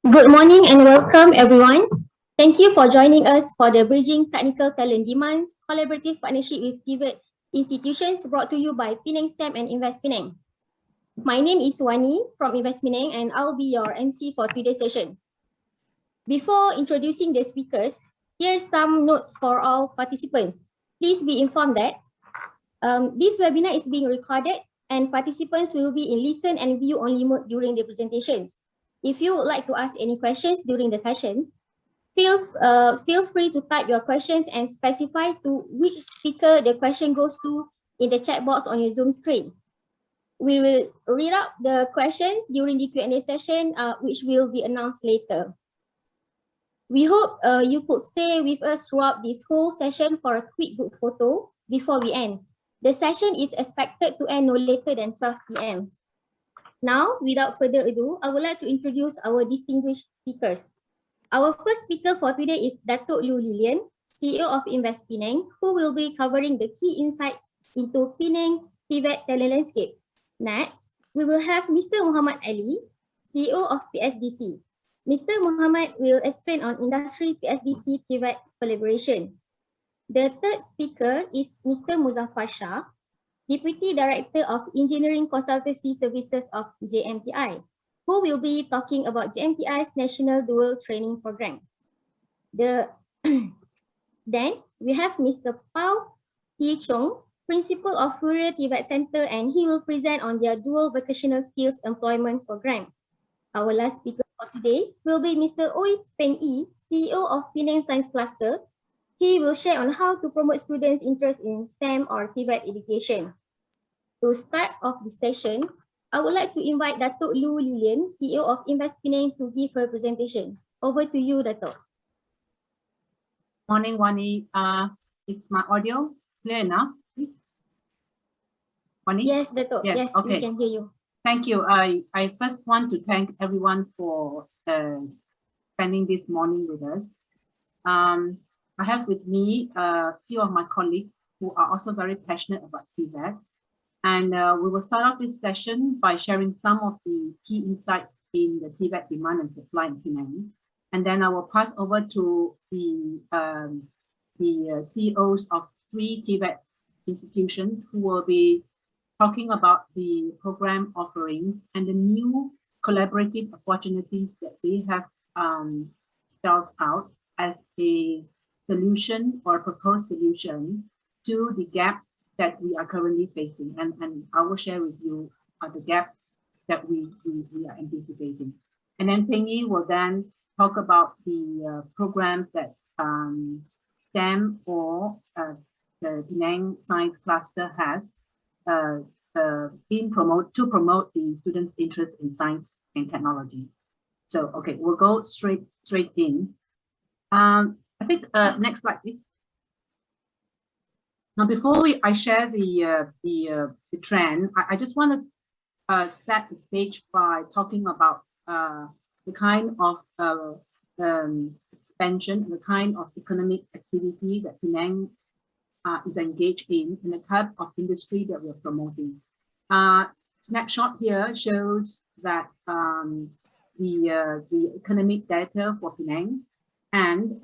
Good morning and welcome everyone. Thank you for joining us for the Bridging Technical Talent Demands collaborative partnership with TVET Institutions brought to you by Penang STEM and InvestPenang. My name is Wani from InvestPenang and I'll be your MC for today's session. Before introducing the speakers, here's some notes for all participants. Please be informed that this webinar is being recorded and participants will be in listen and view only mode during the presentations. If you would like to ask any questions during the session, feel free to type your questions and specify to which speaker the question goes to in the chat box on your Zoom screen. We will read out the questions during the Q&A session, which will be announced later. We hope you could stay with us throughout this whole session for a quick group photo before we end. The session is expected to end no later than 12 p.m. Now, without further ado, I would like to introduce our distinguished speakers. Our first speaker for today is Datuk Lu Lilian, CEO of InvestPenang, who will be covering the key insights into Penang TVET talent landscape. Next, we will have Mr. Muhammad Ali, CEO of PSDC. Mr. Muhammad will explain on industry PSDC TVET collaboration. The third speaker is Mr. Muzaffar Shah, Deputy Director of Engineering Consultancy Services of JMTI, who will be talking about JMTI's National Dual Training Program. Then we have Mr. Pao T. Chong, Principal of Fourier TVET Center, and he will present on their Dual Vocational Skills Employment Program. Our last speaker for today will be Mr. Oi Peng Yi, CEO of Penang Science Cluster. He will share on how to promote students' interest in STEM or TVET education. To start off the session, I would like to invite Datuk Lu Lilian, CEO of InvestPenang, to give her presentation. Over to you, Datuk. Morning, Wani. Is my audio clear enough, please? Wani? Yes, Datuk. Yes, okay. We can hear you. Thank you. I first want to thank everyone for spending this morning with us. I have with me a few of my colleagues who are also very passionate about TVET. And we will start off this session by sharing some of the key insights in the TVET demand and supply in Penang. And then I will pass over to the CEOs of 3 TVET institutions who will be talking about the program offerings and the new collaborative opportunities that they have spelled out as a solution or proposed solution to the gap that we are currently facing, and I will share with you the gap that we are anticipating. And then Peng Yi will then talk about the programs that STEM or the Penang Science Cluster has been to promote the students' interest in science and technology. So, okay, we'll go straight in. I think next slide, please. Now, before I share the trend, I just want to set the stage by talking about the kind of expansion, the kind of economic activity that Penang is engaged in the type of industry that we're promoting. Snapshot here shows that the economic data for Penang, and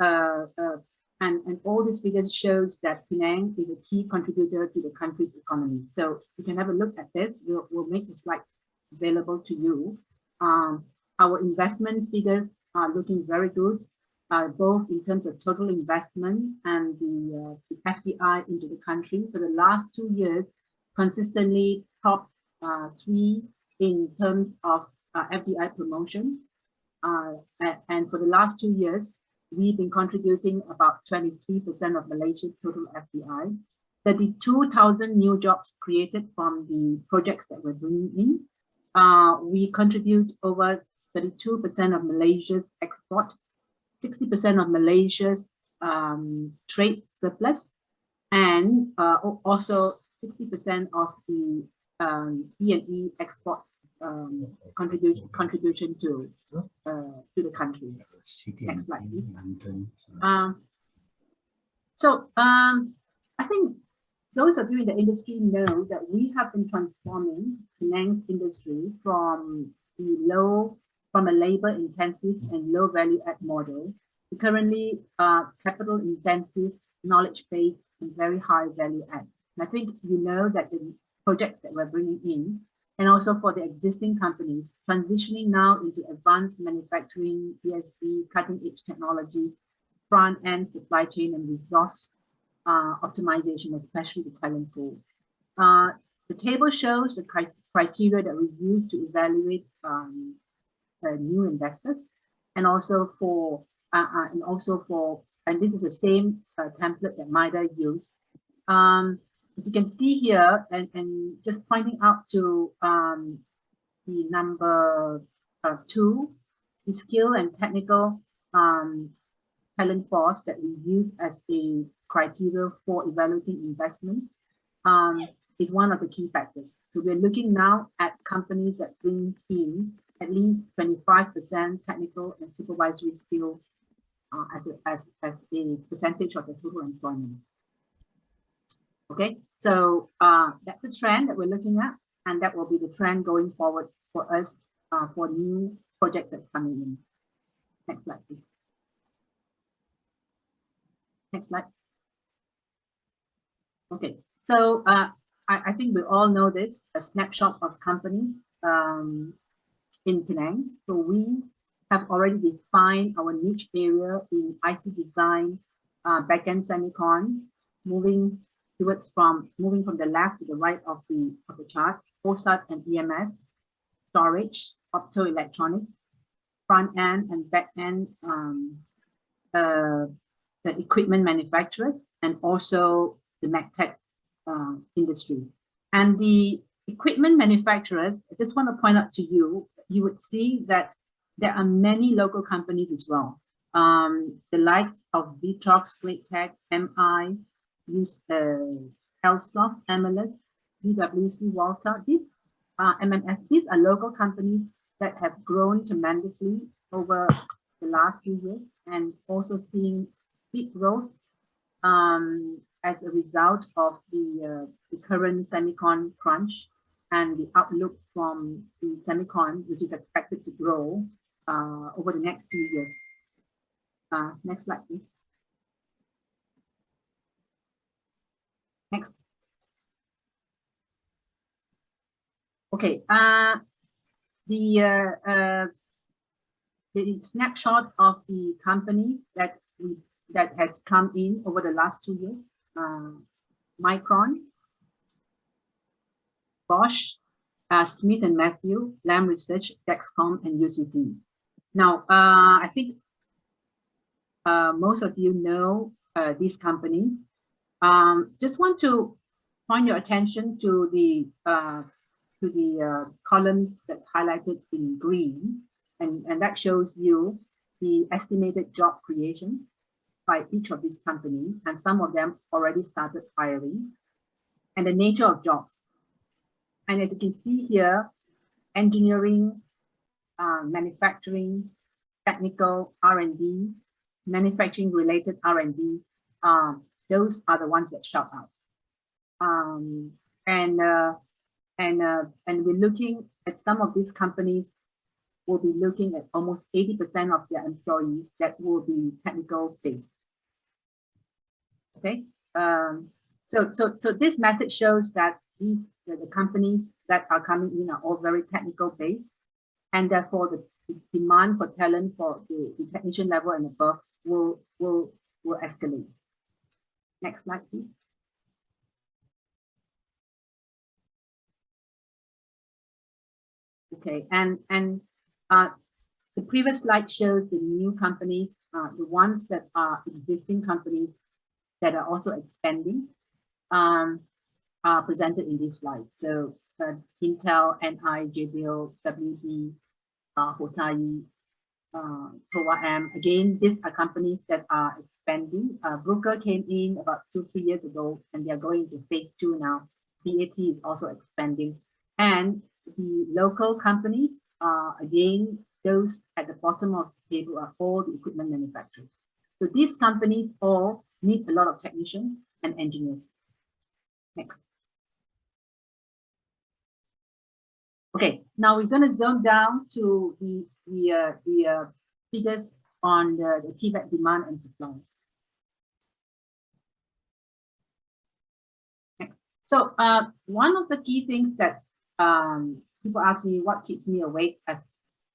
all these figures shows that Penang is a key contributor to the country's economy. So you can have a look at this. We'll make the slide available to you. Our investment figures are looking very good, both in terms of total investment and the FDI into the country. For the last 2 years, consistently top 3 in terms of FDI promotion. And for the last 2 years, we've been contributing about 23% of Malaysia's total FDI. 32,000 new jobs created from the projects that we're bringing in. We contribute over 32% of Malaysia's export, 60% of Malaysia's trade surplus, and also 60% of the E&E export contribution to the country. Next slide, please. I think those of you in the industry know that we have been transforming Penang's industry from the low from a labor-intensive and low-value-add model to currently capital-intensive, knowledge-based, and very high value-add. I think you know that the projects that we're bringing in, and also for the existing companies, transitioning now into advanced manufacturing, ESG, cutting-edge technology, front-end supply chain and resource optimization, especially the talent pool. The table shows the criteria that we use to evaluate new investors, and also for and this is the same template that MIDA used. As you can see here, and just pointing out to the number 2, the skill and technical talent force that we use as a criteria for evaluating investment is one of the key factors. So we're looking now at companies that bring in at least 25% technical and supervisory skill as a percentage of the total employment. Okay, so that's a trend that we're looking at, and that will be the trend going forward for us for new projects that's coming in. Next slide, please. Next slide. Okay, so I think we all know this, a snapshot of companies in Penang. So we have already defined our niche area in IC design, backend semicon, moving from the left to the right of the chart, OSAT and EMS, storage, optoelectronics, front end and back end, the equipment manufacturers, and also the medtech industry. And the equipment manufacturers, I just want to point out to you, you would see that there are many local companies as well. The likes of Vitrox, Great-Tech, MI, Healthsoft, MLS, DWC, Walter, these MMS, these are local companies that have grown tremendously over the last few years, and also seeing big growth as a result of the current semicon crunch and the outlook from the semicon, which is expected to grow over the next few years. Next slide, please. Next. Okay, the snapshot of the companies that has come in over the last 2 years. Micron, Bosch, Smith and Matthew, Lam Research, Dexcom, and UCT. Now, I think most of you know these companies. Just want to point your attention to the columns that's highlighted in green, and that shows you the estimated job creation by each of these companies, and some of them already started hiring, and the nature of jobs. And as you can see here, engineering, manufacturing, technical R&D, manufacturing related R&D, those are the ones that shout out. And we're looking at some of these companies will be looking at almost 80% of their employees that will be technical based. Okay, so this message shows that the companies that are coming in are all very technical based, and therefore the demand for talent for the technician level and above will escalate. Next slide, please. Okay, and the previous slide shows the new companies, the ones that are existing companies that are also expanding, are presented in this slide. So Intel, NI, JBL, WD, Hotai, Towa, again, these are companies that are expanding. Brooker came in about 2-3 years ago, and they are going to phase 2 now. TAT is also expanding, and the local companies, again, those at the bottom of the table are all the equipment manufacturers. So these companies all need a lot of technicians and engineers. Next. Okay, now we're going to zoom down to the figures on the TVET demand and supply. Okay. So one of the key things that people ask me, what keeps me awake as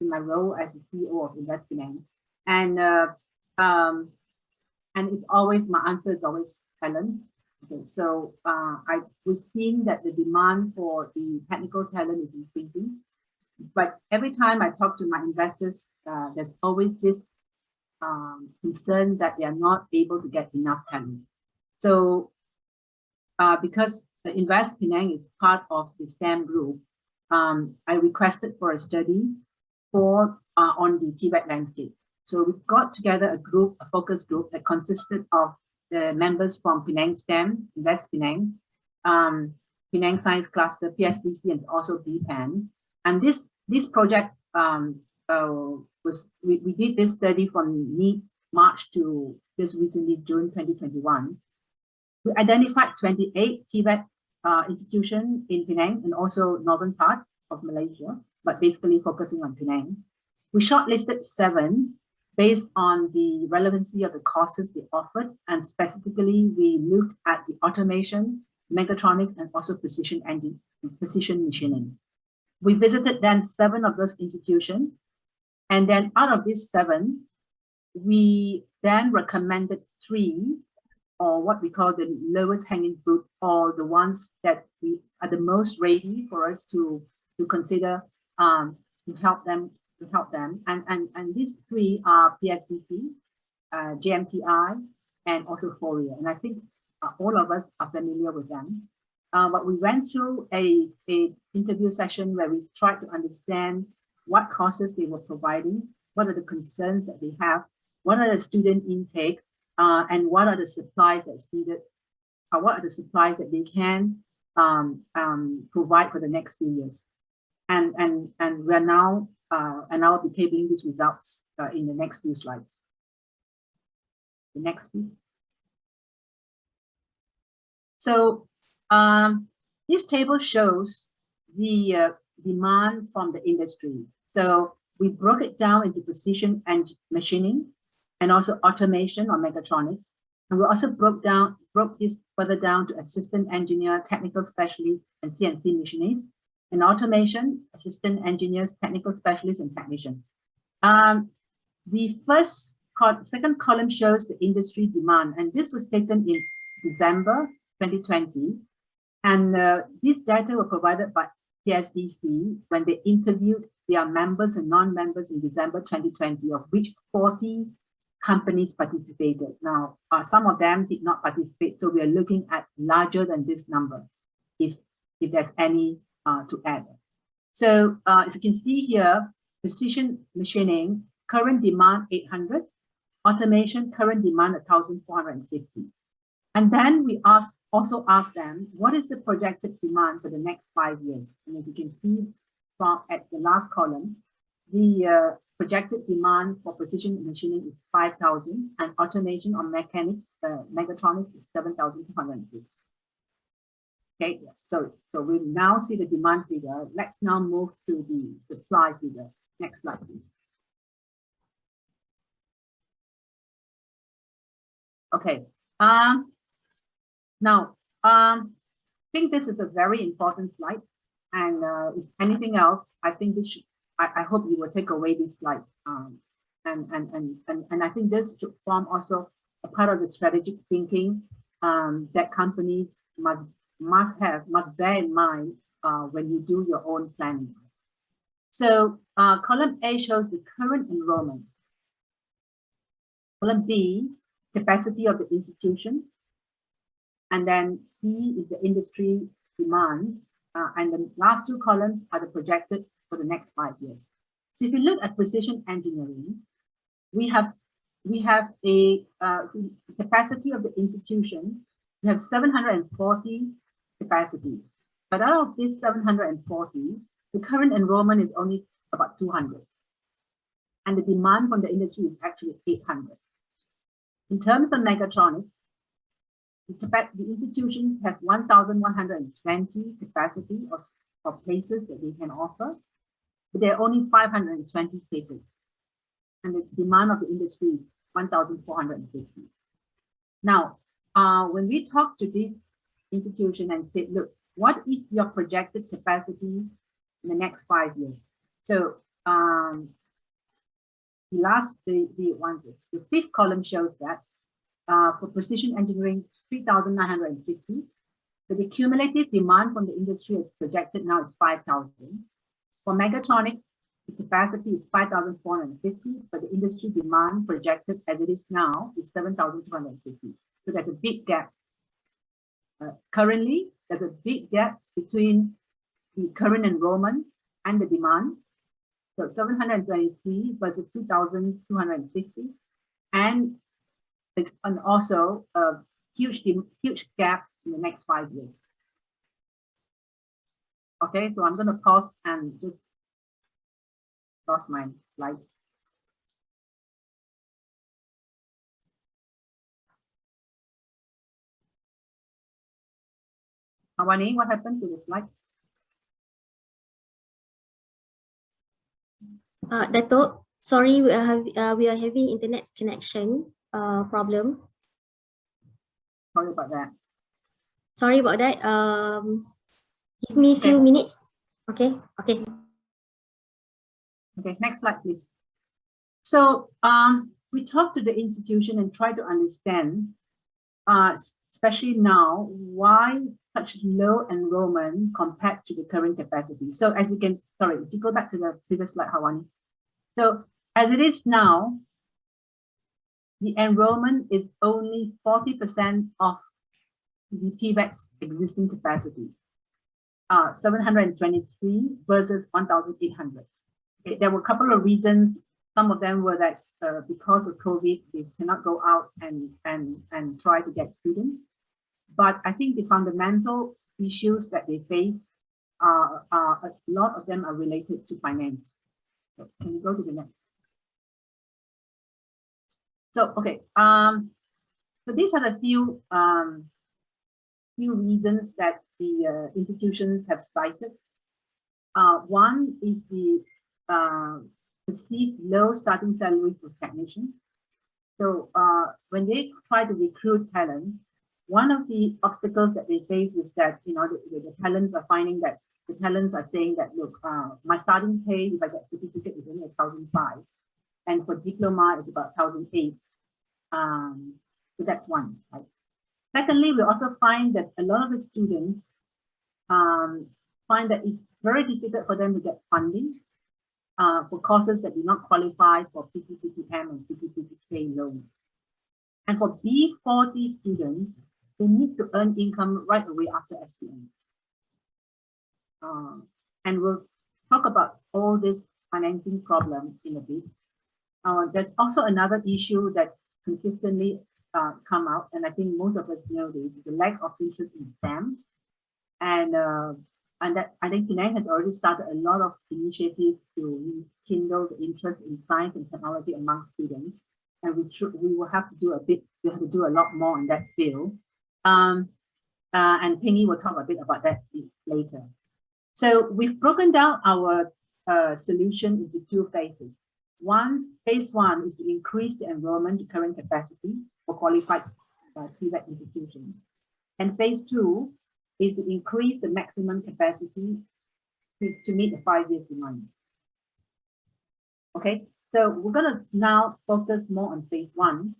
in my role as the CEO of InvestPenang, and it's always, my answer is always talent. Okay, so we're seeing that the demand for the technical talent is increasing, but every time I talk to my investors, there's always this concern that they are not able to get enough talent. So because the InvestPenang is part of the STEM group, I requested for a study on the TVET landscape. So we got together a group, a focus group that consisted of the members from Penang STEM, InvestPenang, Penang Science Cluster, PSDC, and also BPAN. And this project we did this study from mid-March to just recently June 2021. We identified 28 TVET institutions in Penang and also northern part of Malaysia, but basically focusing on Penang. We shortlisted 7 based on the relevancy of the courses they offered, and specifically we looked at the automation, mechatronics, and also precision machining. We visited then 7 of those institutions, and then out of these 7, we then recommended 3, or what we call the lowest hanging fruit, or the ones that we are the most ready for us to consider to help them. And these 3 are PSDC, GMTI, and also Fourier. And I think all of us are familiar with them. But we went through a interview session where we tried to understand what courses they were providing, what are the concerns that they have, what are the student intake, and what are the supplies that's needed, what are the supplies that they can provide for the next few years. And we're now, and I'll be tabling these results in the next few slides. The next, please. So this table shows the demand from the industry. So we broke it down into precision and machining, and also automation or mechatronics. And we also broke this further down to assistant engineer, technical specialists, and CNC machinists. And automation, assistant engineers, technical specialists, and technicians. The second column shows the industry demand, and this was taken in December 2020. And these data were provided by PSDC when they interviewed their members and non-members in December 2020, of which 40 companies participated. Now, some of them did not participate, so we are looking at larger than this number, if there's any to add. So as you can see here, precision machining, current demand 800, automation, current demand 1,450. And then we also asked them, what is the projected demand for the next 5 years? And as you can see from at the last column, the projected demand for precision machining is 5,000, and automation or mechatronics is 7,250. Okay, so we now see the demand figure. Let's now move to the supply figure. Next slide, please. Okay. Now, I think this is a very important slide, and if anything else, I think this should. I hope you will take away this slide, and I think this should form also a part of the strategic thinking that companies must bear in mind when you do your own planning. So column A shows the current enrollment. Column B, capacity of the institution. And then C is the industry demand. And the last 2 columns are the projected for the next 5 years. So if you look at precision engineering, we have a capacity of the institution. We have 740 capacity, but out of this 740, the current enrollment is only about 200, and the demand from the industry is actually 800. In terms of mechatronics, the institutions have 1,120 capacity of places that they can offer, but there are only 520 places, and the demand of the industry is 1,450. Now, when we talk to this institution and say, look, what is your projected capacity in the next 5 years? So the fifth column shows that for precision engineering, 3,950. But the cumulative demand from the industry is projected now is 5,000. For mechatronics, the capacity is 5,450, but the industry demand projected as it is now is 7,250. So there's a big gap. Currently, there's a big gap between the current enrollment and the demand. So 723 versus 2,250, and also a huge gap in the next 5 years. Okay, so I'm going to pause and just lost my slide. Awani, what happened to the slide? Dato', sorry, we are having internet connection problem. Sorry about that. Sorry about that. Give me a few minutes. Okay. Okay, next slide, please. So we talked to the institution and tried to understand, especially now, why such low enrollment compared to the current capacity. So as you can, sorry, if you go back to the previous slide, Hawani. So as it is now, the enrollment is only 40% of the TVET's existing capacity, 723 versus 1,800. Okay, there were a couple of reasons. Some of them were that because of COVID, they cannot go out and try to get students. But I think the fundamental issues that they face, a lot of them are related to finance. So can you go to the next? So, okay, so these are the few reasons that the institutions have cited. One is the perceived low starting salary for technicians. So when they try to recruit talent, one of the obstacles that they face is that, you know, the talents are finding that the talents are saying that, look, my starting pay, if I get certificate, is only 1,500, and for diploma is about 1,800. So that's one, right? Secondly, we also find that a lot of the students find that it's very difficult for them to get funding for courses that do not qualify for PTPTM and PTPTK loans. And for B40 students, they need to earn income right away after SPM. And we'll talk about all this financing problems in a bit. There's also another issue that consistently come out, and I think most of us know this, the lack of interest in STEM. And that I think Penang has already started a lot of initiatives to rekindle the interest in science and technology among students. And we will have to do a lot more in that field. And Penny will talk a bit about that later. So we've broken down our solution into two phases. Phase one is to increase the enrollment to current capacity for qualified TVET institutions. And phase two is to increase the maximum capacity to meet the 5-year demand. Okay, so we're going to now focus more on phase one,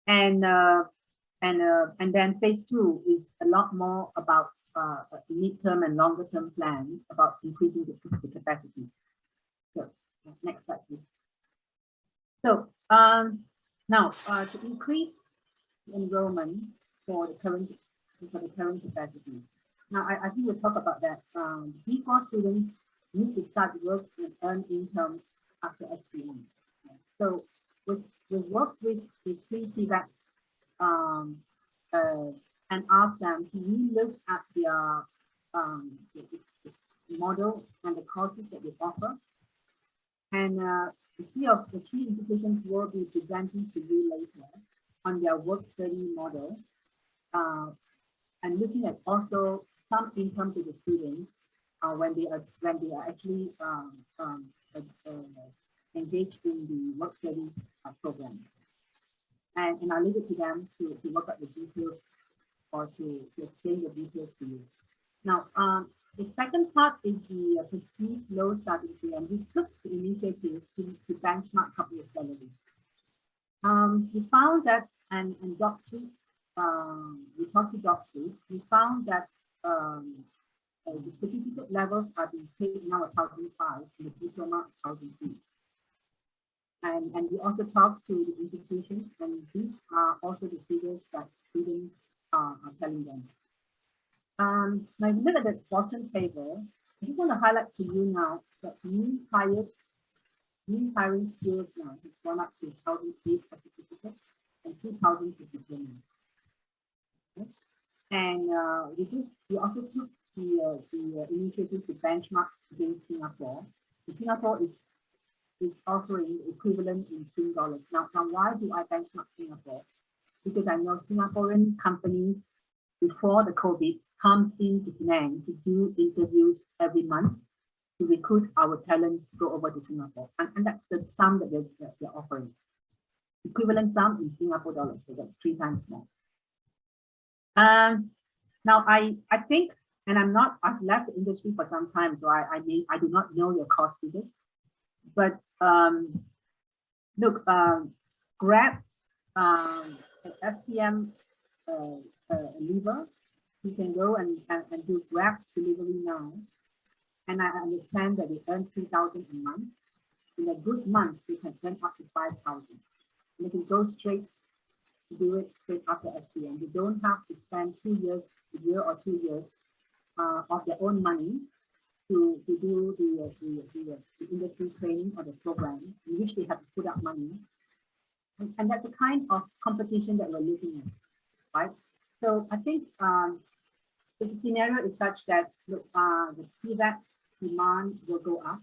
and then phase two is a lot more about a mid-term and longer-term plan about increasing the capacity. So next slide, please. So now to increase the enrollment for the current capacity. Now I think we'll talk about that. B4 students need to start work and earn income after SPM. So we work with the 3 TVET and ask them to relook at their model and the courses that they offer. And the three institutions will be presenting to you later on their work study model, and looking at also some income to the students when they are actually engaged in the work study program. And I'll leave it to them to work out the details or to explain the details to you. Now, the second part is the perceived low starting fee, and we took the initiative to benchmark couple of salaries. We found that, and Job Street, we talked to Job Street, we found that the certificate levels are being paid now at 1,500 and the diploma 1,003. And we also talked to the institutions, and these are also the figures that students are telling them. Now, if you look at the bottom table, I just want to highlight to you now that new hiring skills now has gone up to 1,008 for certificates and 2,000 for diploma. Okay? And we also took the initiative to benchmark against Singapore. So Singapore is offering equivalent in Sing dollars. Now, why do I benchmark Singapore? Because I know Singaporean companies before the COVID comes into Penang to do interviews every month to recruit our talent to go over to Singapore. And that's the sum that they're offering. Equivalent sum in Singapore dollars, so that's 3 times more. Now I think, and I've left the industry for some time, so I do not know your cost figures. But look, Grab, SPM lever, you can go and do Grab delivery now. And I understand that they earn 3,000 a month. In a good month, they can earn up to 5,000. And they can go straight to do it straight after SPM. They don't have to spend a year or 2 years of their own money to do the industry training or the program in which they have to put up money. And that's the kind of competition that we're looking at, right? So I think the scenario is such that the TVET demand will go up.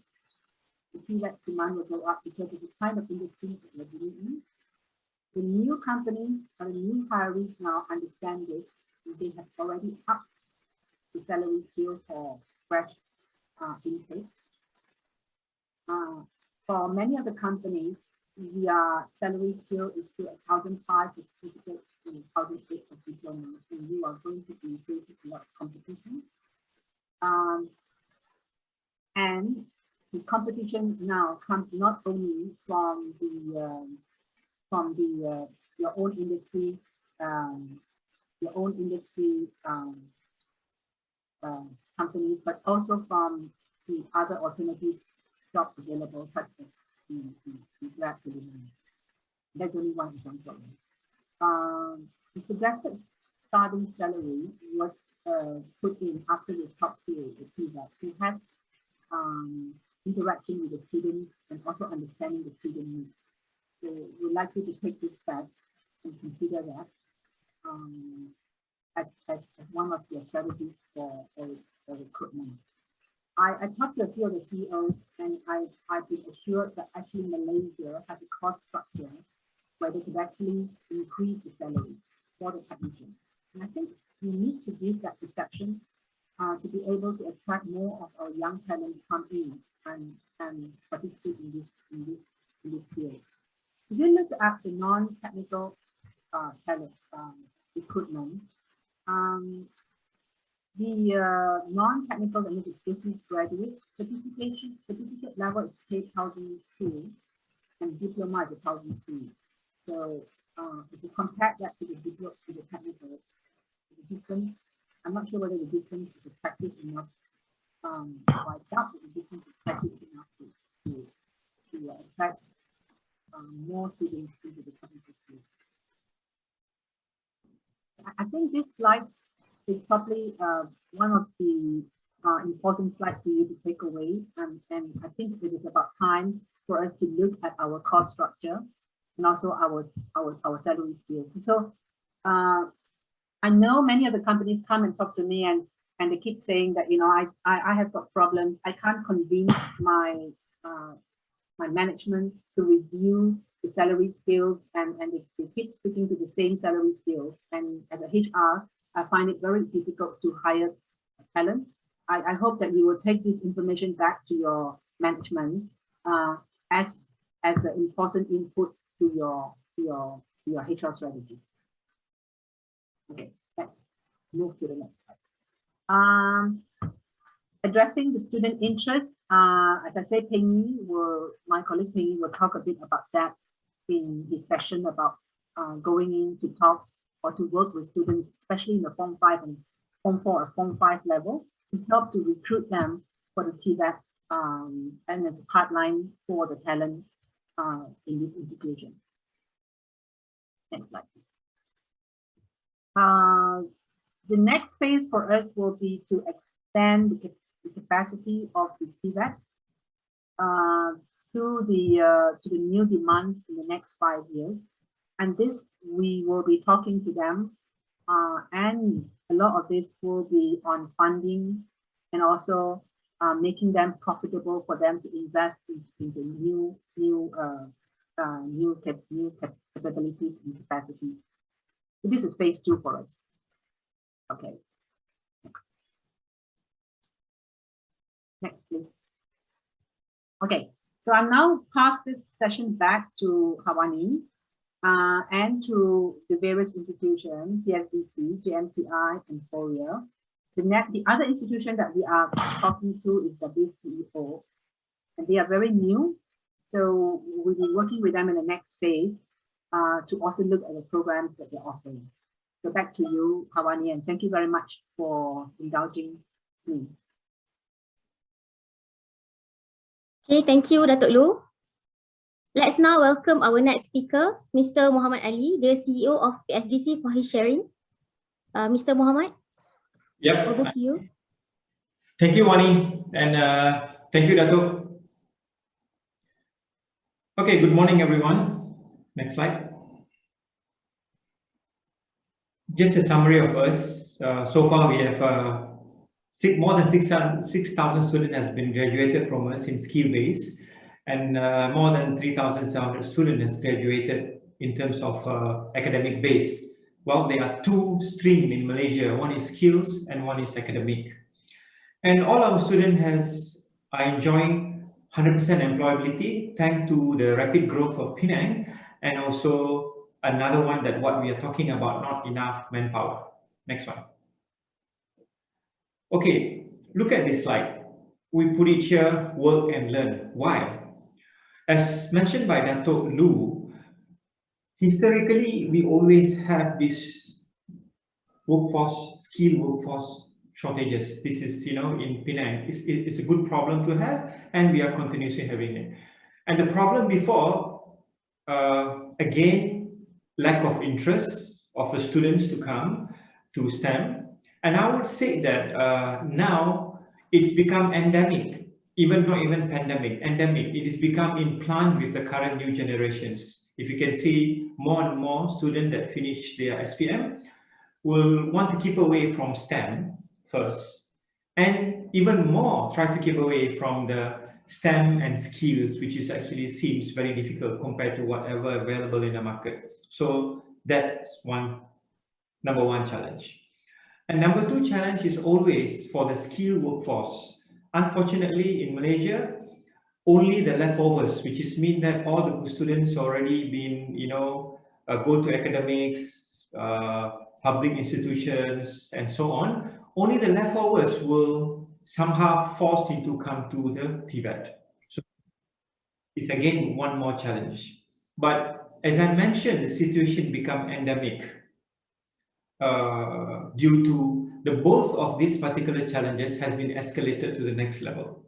The TVET demand will go up because of the kind of industry that we're dealing in. The new companies or the new hirees now understand this. They have already upped the salary scale for fresh intake. For many of the companies, the salary scale is still 1,500 for certificates and 1,008 for diploma, and you are going to be facing a lot of competition. And the competition now comes not only from your own industry, companies, but also from the other alternative jobs available, such as the Grab delivery. That's only one example. The suggested starting salary was put in after we talked to the TVET, who has interaction with the students and also understanding the student needs. So we'd like you to take this back and consider that as one of your strategies for recruitment. I talked to a few of the CEOs, and I've been assured that actually Malaysia has a cost structure where they could actually increase the salary for the technicians. And I think we need to give that perception to be able to attract more of our young talent to come in and participate in this field. If you look at the non-technical talent recruitment, the non-technical and business graduate certificate level is paid 1,002 and diploma is 1,003. So if you compare that to the diploma to the technical, the difference, I'm not sure whether the difference is effective enough. I doubt that the difference is effective enough to attract more students into the technical field. I think this slide is probably one of the important slides for you to take away, and I think it is about time for us to look at our cost structure and also our salary scales. So I know many of the companies come and talk to me and they keep saying that, you know, I have got problems. I can't convince my my management to review the salary scales, and they keep sticking to the same salary scales. And as a HR, I find it very difficult to hire talent I hope that you will take this information back to your management as an important input to your HR strategy. Okay, let's move to the next slide. Addressing the student interest, as I said, my colleague Penny will talk a bit about that in his session about going in to talk or to work with students, especially in the Form 5 and Form 4 or Form 5 level, to help to recruit them for the TVET and the pipeline for the talent in this institution. Next slide. The next phase for us will be to expand the capacity of the TVET to the new demands in the next 5 years. And this, we will be talking to them, and a lot of this will be on funding and also making them profitable for them to invest in the new capabilities and capacity. So this is phase 2 for us. Okay. Next, please. Okay, so I'm now pass this session back to Hawani and to the various institutions, PSDC, JMCI, and FORIA. The other institution that we are talking to is the BCEO, and they are very new. So we'll be working with them in the next phase to also look at the programs that they're offering. So back to you, Hawani, and thank you very much for indulging me. Okay, thank you, Datuk Lu. Let's now welcome our next speaker, Mr. Muhammad Ali, the CEO of PSDC, for his sharing. Mr. Muhammad, over to you. Thank you, Wani, and thank you, Datuk. Okay, good morning, everyone. Next slide. Just a summary of us. So far, we have more than 6,000 students has been graduated from us in skill-based, and more than 3,700 students has graduated in terms of academic base. Well, there are two streams in Malaysia. One is skills and one is academic. And all our students are enjoying 100% employability thanks to the rapid growth of Penang, and also another one that what we are talking about, not enough manpower. Next one. Okay, look at this slide. We put it here, work and learn. Why? As mentioned by Datuk Lu, historically, we always have this skilled workforce shortages. This is, in Penang, it's a good problem to have, and we are continuously having it. And the problem before, again, lack of interest of the students to come to STEM. And I would say that now it's become endemic, not even pandemic, endemic. It has become implanted with the current new generations. If you can see, more and more students that finish their SPM will want to keep away from STEM first, and even more try to keep away from the STEM and skills, which is actually seems very difficult compared to whatever available in the market. So that's number one challenge. And number two challenge is always for the skilled workforce. Unfortunately, in Malaysia, only the leftovers, which is mean that all the students already been, go to academics, public institutions, and so on. Only the leftovers will somehow force you to come to the TVET. So it's again one more challenge. But as I mentioned, the situation become endemic due to both of these particular challenges has been escalated to the next level.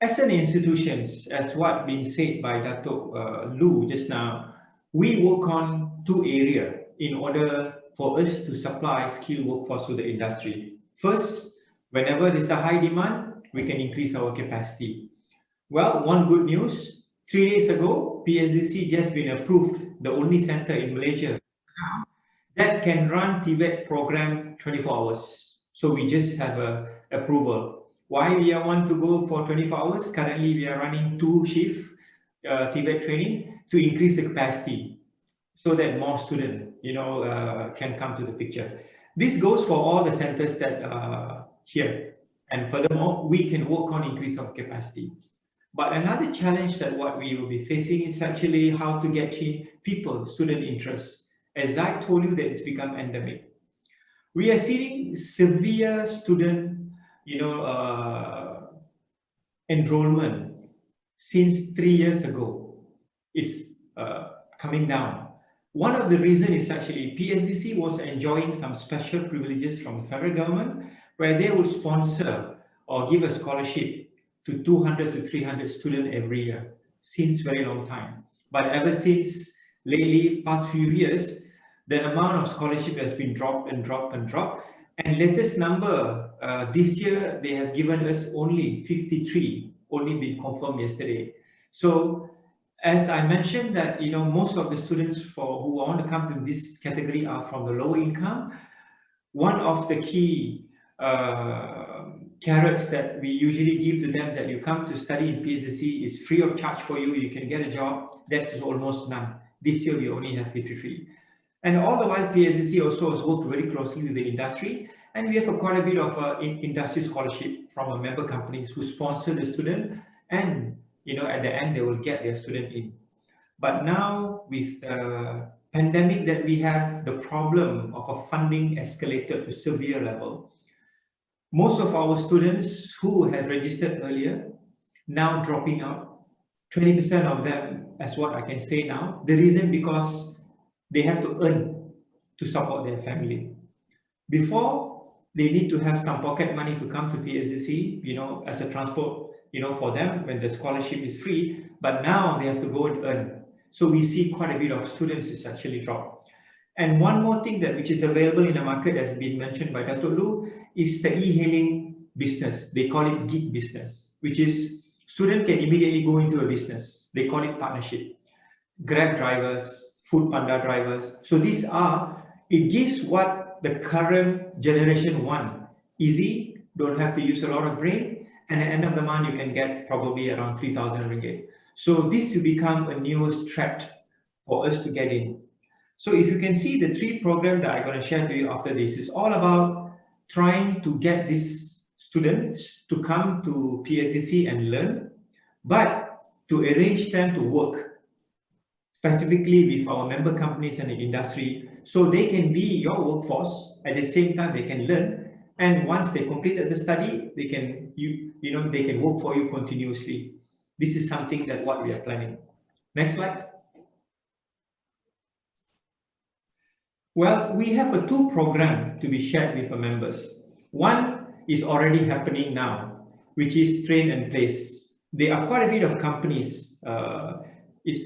As an institutions, as what been said by Datuk Lu just now, we work on two areas in order for us to supply skilled workforce to the industry. First, whenever there's a high demand, we can increase our capacity. Well, one good news, 3 days ago, PSDC just been approved, the only center in Malaysia that can run TVET program 24 hours. So we just have a approval. Why we want to go for 24 hours? Currently, we are running 2 shift TVET training to increase the capacity so that more students, can come to the picture. This goes for all the centers that are here. And furthermore, we can work on increase of capacity. But another challenge that what we will be facing is actually how to get people, student interest. As I told you, that it's become endemic. We are seeing severe student, enrollment since 3 years ago. It's coming down. One of the reasons is actually PSDC was enjoying some special privileges from the federal government, where they would sponsor or give a scholarship to 200 to 300 students every year since very long time. But ever since lately, past few years, the amount of scholarship has been dropped and dropped and dropped. And latest number this year, they have given us only 53, only been confirmed yesterday. So as I mentioned that, most of the students who want to come to this category are from the low income. One of the key carrots that we usually give to them that you come to study in PSDC is free of charge for you. You can get a job. That's almost none. This year, we only have 53. And all the while, PSDC also has worked very closely with the industry. And we have quite a bit of industry scholarship from our member companies who sponsor the student. And, at the end, they will get their student in. But now with the pandemic that we have, the problem of a funding escalated to severe level. Most of our students who had registered earlier now dropping out, 20% of them, as what I can say now. The reason because they have to earn to support their family. Before, they need to have some pocket money to come to PSDC, as a transport, for them when the scholarship is free, but now they have to go and earn. So we see quite a bit of students is actually dropped. And one more thing which is available in the market, as been mentioned by Dato' Lu, is the e-hailing business. They call it gig business, which is student can immediately go into a business. They call it partnership. Grab drivers, Food Panda drivers. So it gives what the current generation want. Easy, don't have to use a lot of brain, and at the end of the month, you can get probably around 3,000 ringgit. So this will become a newest threat for us to get in. So if you can see the 3 programs that I'm going to share to you after this, is all about trying to get these students to come to PSDC and learn, but to arrange them to work specifically with our member companies and the industry, so they can be your workforce. At the same time, they can learn, and once they completed the study, they can they can work for you continuously. This is something that what we are planning. Next slide. Well, we have a 2 program to be shared with our members. One is already happening now, which is Train and Place. There are quite a bit of companies is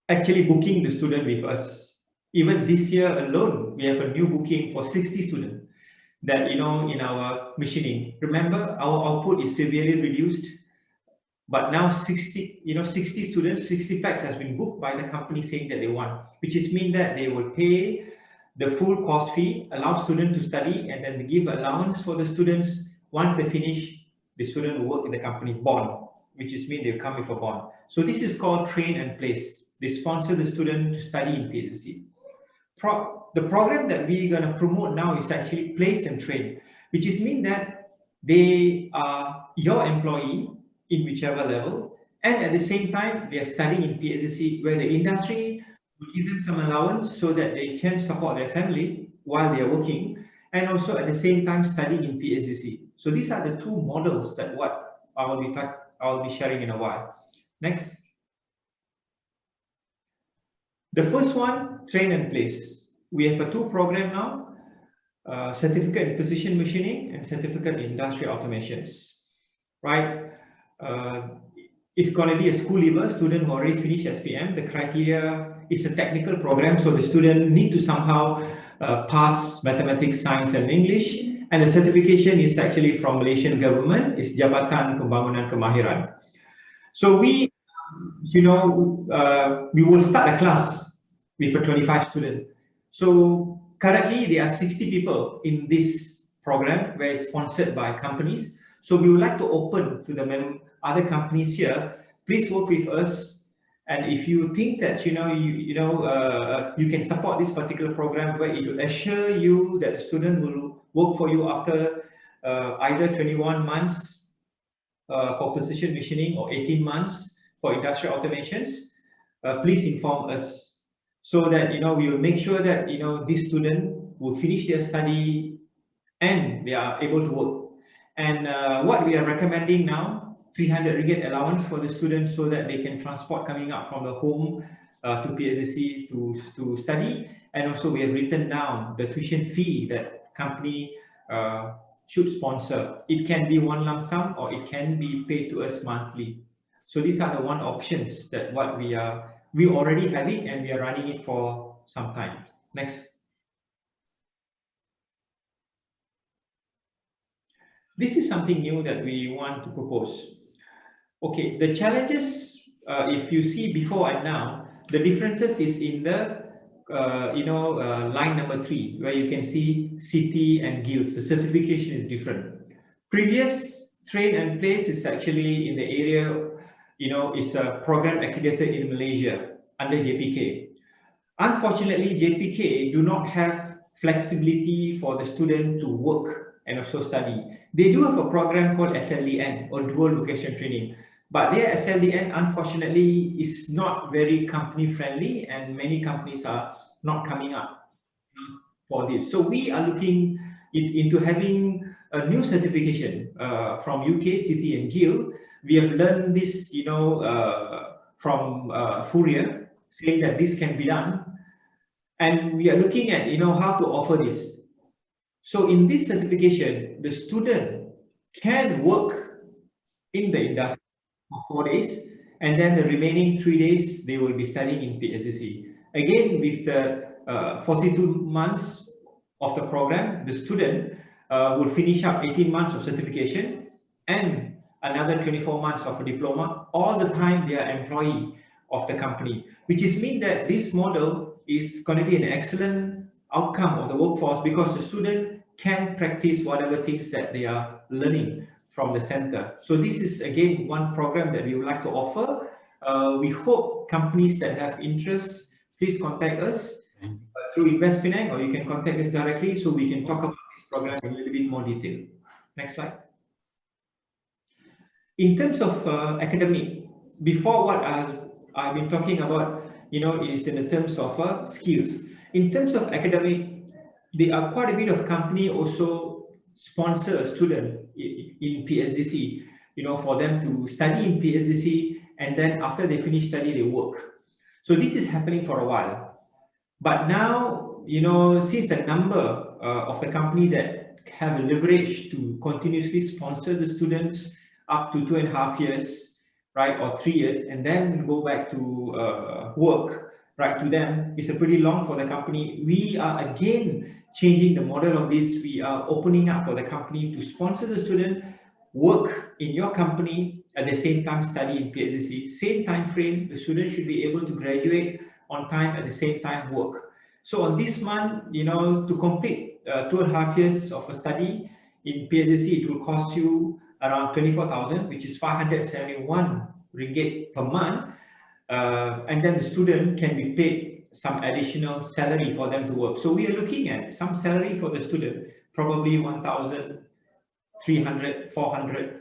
actually booking the student with us. Even this year alone, we have a new booking for 60 students that, in our machining. Remember, our output is severely reduced, but now 60 students, 60 packs has been booked by the company saying that they want, which is mean that they will pay the full course fee, allow students to study, and then give allowance for the students. Once they finish, the student will work in the company bond, which is mean they come with a bond. So this is called Train and Place. They sponsor the student to study in PSDC. The program that we're going to promote now is actually Place and Train, which is mean that they are your employee in whichever level, and at the same time, they are studying in PSDC, where the industry will give them some allowance so that they can support their family while they are working, and also at the same time studying in PSDC. So these are the 2 models that what I'll be sharing in a while. Next. The first one, Train and Place. We have a 2 program now, Certificate in Precision Machining and Certificate in Industrial Automations. Right? It's going to be a school leaver, student who already finished SPM. The criteria is a technical program, so the student need to somehow pass mathematics, science, and English. And the certification is actually from Malaysian government. It's Jabatan Pembangunan Kemahiran. So we will start a class with a 25 student. So currently there are 60 people in this program where it's sponsored by companies. So we would like to open to the other companies here. Please work with us. And if you think that you can support this particular program, where it will assure you that the student will work for you after either 21 months for precision machining or 18 months for industrial automations, please inform us so that we will make sure that this student will finish their study and they are able to work. And what we are recommending now, 300 ringgit allowance for the students so that they can transport coming up from the home to PSDC to study. And also we have written down the tuition fee that company should sponsor. It can be one lump sum or it can be paid to us monthly. So these are the one options that we already have it and we are running it for some time. Next. This is something new that we want to propose. Okay, the challenges, if you see before and now, the differences is in the line number 3, where you can see city and guilds. The certification is different. Previous train and place is actually in the area, is a program accredited in Malaysia under JPK. Unfortunately, JPK do not have flexibility for the student to work and also study. They do have a program called SLDN or Dual Vocational Training, but their SLDN unfortunately is not very company friendly and many companies are not coming up for this. So we are looking into having a new certification from UK, City and Guild. We have learned this, from Fourier, saying that this can be done. And we are looking at, how to offer this. So in this certification, the student can work in the industry for 4 days, and then the remaining 3 days, they will be studying in PSDC. Again, with the 42 months of the program, the student will finish up 18 months of certification and another 24 months of a diploma. All the time, they are employee of the company, which is mean that this model is going to be an excellent outcome of the workforce because the student can practice whatever things that they are learning from the center. So this is again one program that we would like to offer. We hope companies that have interest, please contact us through InvestPenang, or you can contact us directly so we can talk about this program in a little bit more detail. Next slide. In terms of academic, before what I've been talking about, it is in the terms of skills. In terms of academic, there are quite a bit of company also sponsor a student in PSDC, for them to study in PSDC, and then after they finish study, they work. So this is happening for a while. But now, since the number of the company that have a leverage to continuously sponsor the students up to 2.5 years, right, or 3 years, and then go back to work, right, to them, it's a pretty long for the company. We are again changing the model of this. We are opening up for the company to sponsor the student, work in your company, at the same time study in PSDC. Same time frame, the student should be able to graduate on time, at the same time work. So on this month, to complete 2.5 years of a study in PSDC, it will cost you around 24,000, which is 571 ringgit per month. And then the student can be paid some additional salary for them to work. So we are looking at some salary for the student, probably 1,300, 400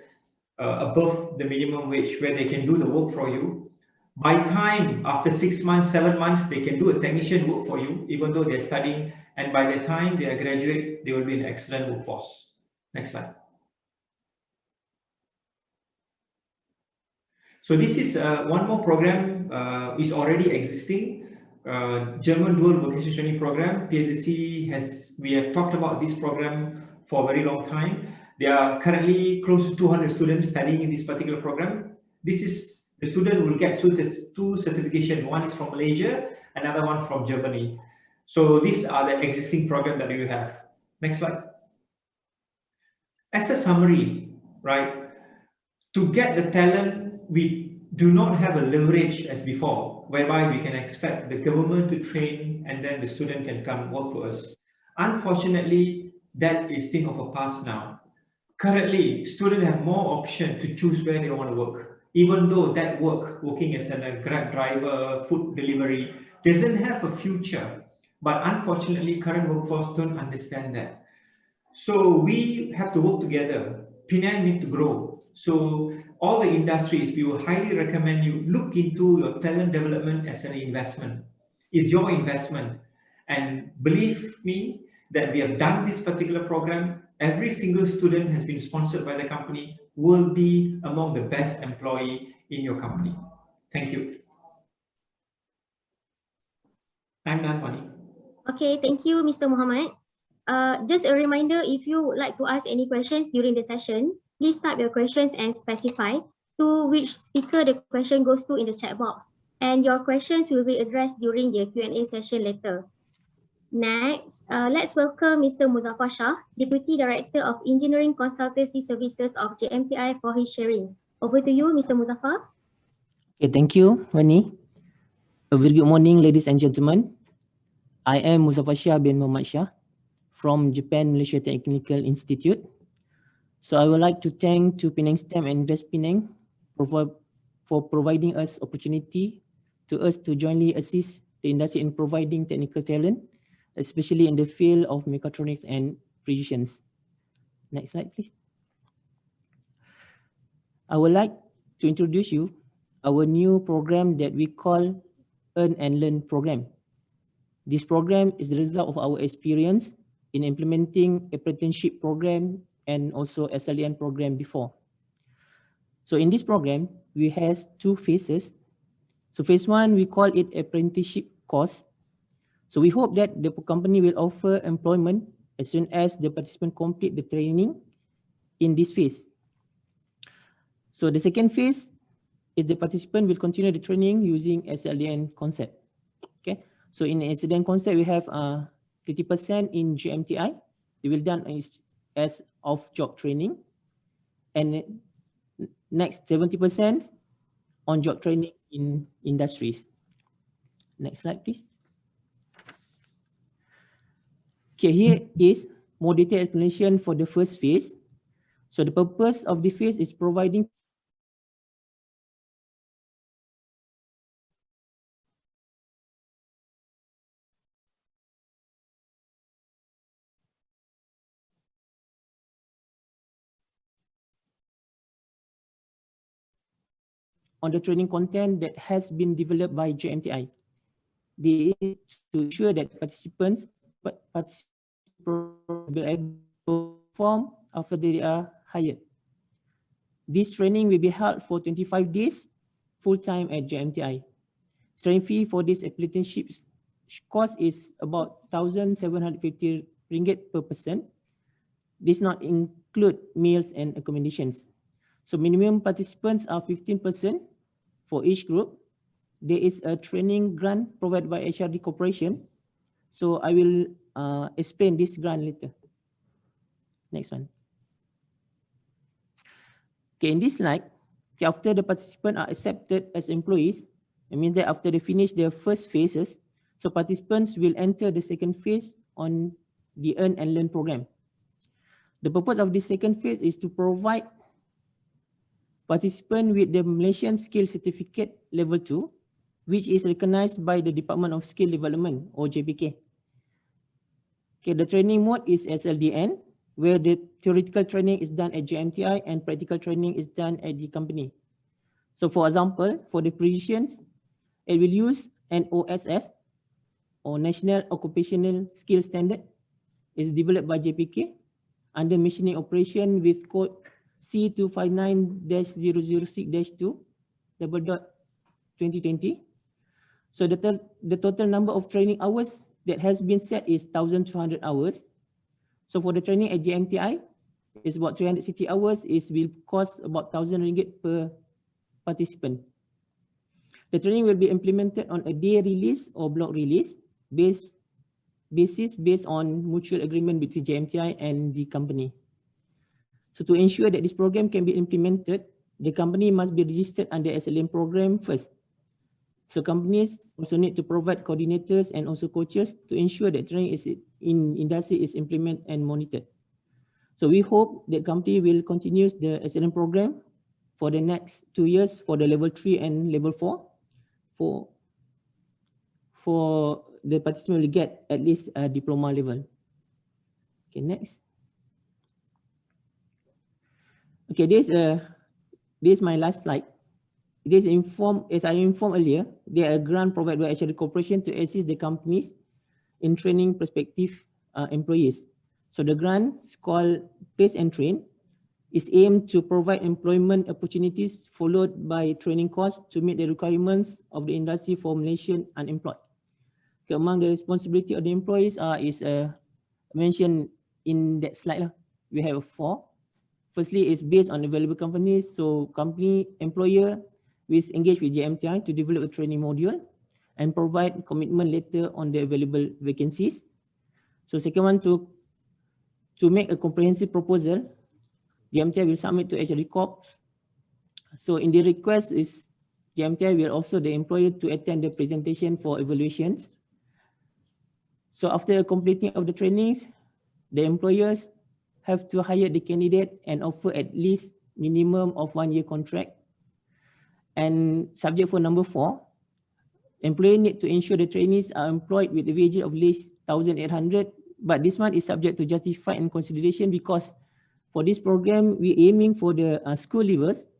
above the minimum wage, where they can do the work for you. By time, after 6 months, 7 months, they can do a technician work for you, even though they're studying. And by the time they are graduate, they will be an excellent workforce. Next slide. So this is one more program is already existing. German Dual Vocational Training Program. PSDC we have talked about this program for a very long time. There are currently close to 200 students studying in this particular program. This is the student will get two certifications. One is from Malaysia, another one from Germany. So these are the existing program that we have. Next slide. As a summary, right, to get the talent, we do not have a leverage as before, whereby we can expect the government to train and then the student can come work for us. Unfortunately, that is thing of a past now. Currently, students have more option to choose where they want to work, even though that working as a Grab driver, food delivery, doesn't have a future. But unfortunately, current workforce don't understand that. So we have to work together. Penang need to grow. So all the industries, we will highly recommend you look into your talent development as an investment. It's your investment. And believe me that we have done this particular program. Every single student has been sponsored by the company, will be among the best employee in your company. Thank you. I'm done, Pani. Okay, thank you, Mr. Muhammad. Just a reminder, if you would like to ask any questions during the session, please type your questions and specify to which speaker the question goes to in the chat box. And your questions will be addressed during the Q&A session later. Next, let's welcome Mr. Muzaffar Shah, Deputy Director of Engineering Consultancy Services of JMTI for his sharing. Over to you, Mr. Muzaffar. Okay, thank you, Wani. A very good morning, ladies and gentlemen. I am Muzaffar Shah bin Muhammad Shah from Japan Malaysia Technical Institute. So I would like to thank to Penang STEM and InvestPenang for providing us opportunity to us to jointly assist the industry in providing technical talent, especially in the field of mechatronics and precisions. Next slide, please. I would like to introduce you our new program that we call Earn and Learn program. This program is the result of our experience in implementing apprenticeship program and also SLN program before. So in this program, we have two phases. So phase one, we call it apprenticeship course. So we hope that the company will offer employment as soon as the participant complete the training in this phase. So the second phase is the participant will continue the training using SLN concept. Okay. So in SLN concept, we have 30% in GMTI. They will done as off-job training, and next 70% on job training in industries. Next slide, please. Okay, here is more detailed explanation for the first phase. So the purpose of the phase is providing on the training content that has been developed by JMTI. They is to ensure that participants will be able to perform after they are hired. This training will be held for 25 days, full-time at JMTI. Training fee for this apprenticeship course is about 1,750 ringgit per person. This not include meals and accommodations. So minimum participants are 15% for each group. There is a training grant provided by HRD Corporation. So I will explain this grant later. Next one. Okay, in this slide, after the participants are accepted as employees, it means that after they finish their first phases, so participants will enter the second phase on the Earn and Learn program. The purpose of this second phase is to provide participants with the Malaysian Skill Certificate Level 2, which is recognized by the Department of Skill Development or JPK. Okay, the training mode is SLDN, where the theoretical training is done at JMTI and practical training is done at the company. So for example, for the positions, it will use an OSS or National Occupational Skill Standard. Is developed by JPK under machining operation with code C259-006-2/2020. So the total number of training hours that has been set is 1,200 hours. So for the training at JMTI, it's about 360 hours. It will cost about 1,000 ringgit per participant. The training will be implemented on a day release or block release based on mutual agreement between JMTI and the company. So to ensure that this program can be implemented, the company must be registered under SLM program first. So companies also need to provide coordinators and also coaches to ensure that training is in industry is implemented and monitored. So we hope that company will continue the SLM program for the next 2 years for the level 3 and level 4 for the participant will get at least a diploma level. Okay, next. Okay, this is my last slide. This as I informed earlier, there are grant provided by HRD Corporation to assist the companies in training prospective employees. So the grant is called Place and Train. Is aimed to provide employment opportunities followed by training course to meet the requirements of the industry for Malaysian unemployed. Okay, among the responsibility of the employees is mentioned in that slide. We have 4. Firstly, is based on available companies. So company employer with engage with JMTI to develop a training module and provide commitment letter on the available vacancies. So second one, to make a comprehensive proposal, JMTI will submit to HRD Corp. So in the request is JMTI will also the employer to attend the presentation for evaluations. So after completing of the trainings, the employers have to hire the candidate and offer at least minimum of 1 year contract. And subject for number 4, employer need to ensure the trainees are employed with a wage of at least 1,800, but this one is subject to justify and consideration because for this program, we're aiming for the school leavers.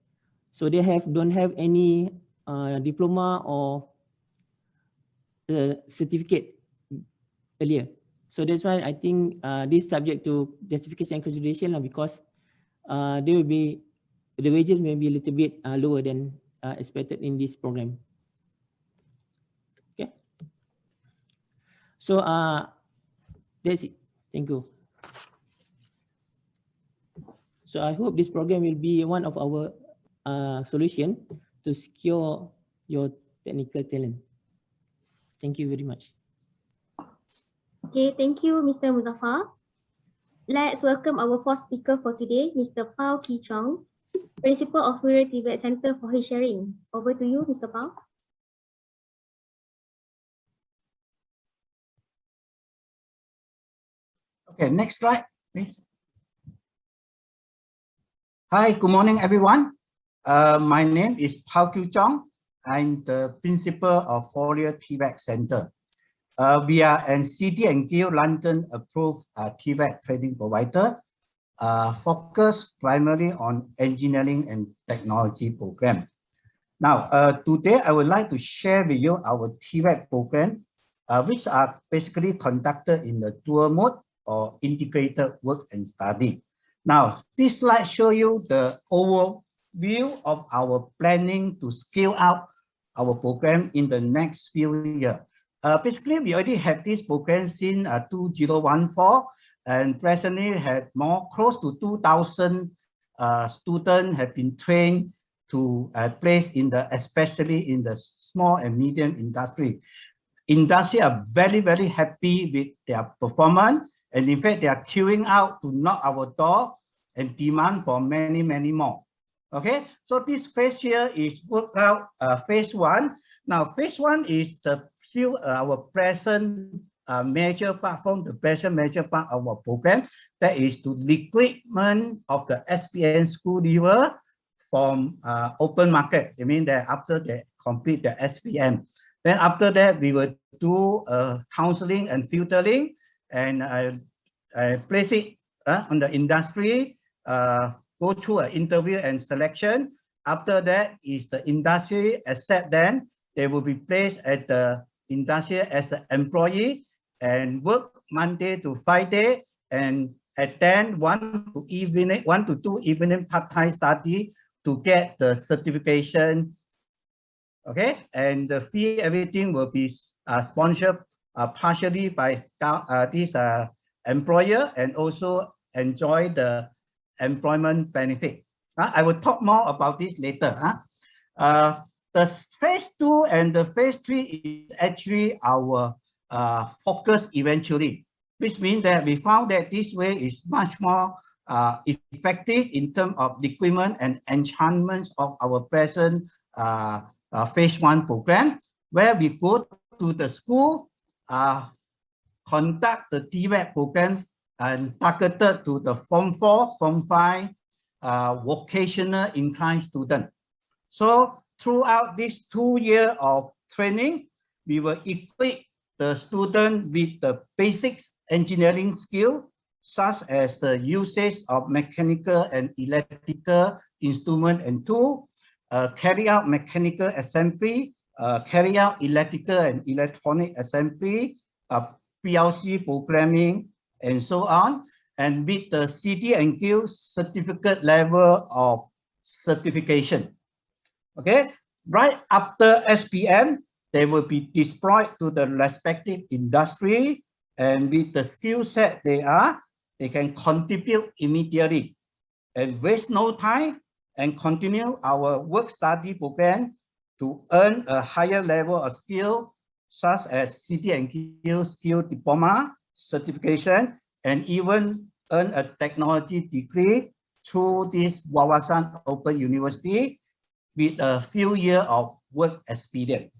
So they don't have any diploma or certificate earlier. So that's why I think this subject to justification and consideration because there will be, the wages may be a little bit lower than expected in this program. Okay. So that's it. Thank you. So I hope this program will be one of our solution to secure your technical talent. Thank you very much. Okay, thank you, Mr. Muzaffar. Let's welcome our fourth speaker for today, Mr. Pao Ki Chong, Principal of Rural TVET Center for his sharing. Over to you, Mr. Pao. Okay, next slide, please. Hi, good morning, everyone. My name is Pao Ki Chong. I'm the principal of Rural TVET Center. We are an City and Guild London approved TVET training provider, focused primarily on engineering and technology program. Now, today I would like to share with you our TVET program, which are basically conducted in the dual mode or integrated work and study. Now, this slide shows you the overview of our planning to scale out our program in the next few years. Basically, we already have this program since 2014, and presently have close to 2,000 students have been trained to place in especially in the small and medium industry. Industry are very, very happy with their performance, and in fact, they are queuing out to knock our door and demand for many, many more. Okay, so this phase here is work out phase 1. Now, phase 1 is still our present major platform, the present major part of our program, that is to recruitment of the SPN school leaver from open market. I mean that after they complete the SPM, then after that we will do counseling and filtering and place it on the industry, go through an interview and selection. After that is the industry accept them. They will be placed at the industry as an employee and work Monday to Friday and attend 1 to 2 evening part-time study to get the certification. Okay, and the fee, everything will be sponsored partially by this employer and also enjoy the employment benefit. I will talk more about this later. The phase 2 and the phase 3 is actually our focus eventually, which means that we found that this way is much more effective in terms of equipment and enhancements of our present phase 1 program, where we go to the school, conduct the TVET program and targeted to the Form 4, Form 5 vocational inclined student. So throughout this 2 years of training, we will equip the student with the basic engineering skill such as the usage of mechanical and electrical instrument and tool, carry out mechanical assembly, carry out electrical and electronic assembly, PLC programming, and so on, and with the CT&Q certificate level of certification. Okay, right after SPM, they will be deployed to the respective industry, and with the skill set they can contribute immediately and waste no time and continue our work study program to earn a higher level of skill, such as CT&Q skill diploma certification, and even earn a technology degree through this Wawasan Open University with a few years of work experience.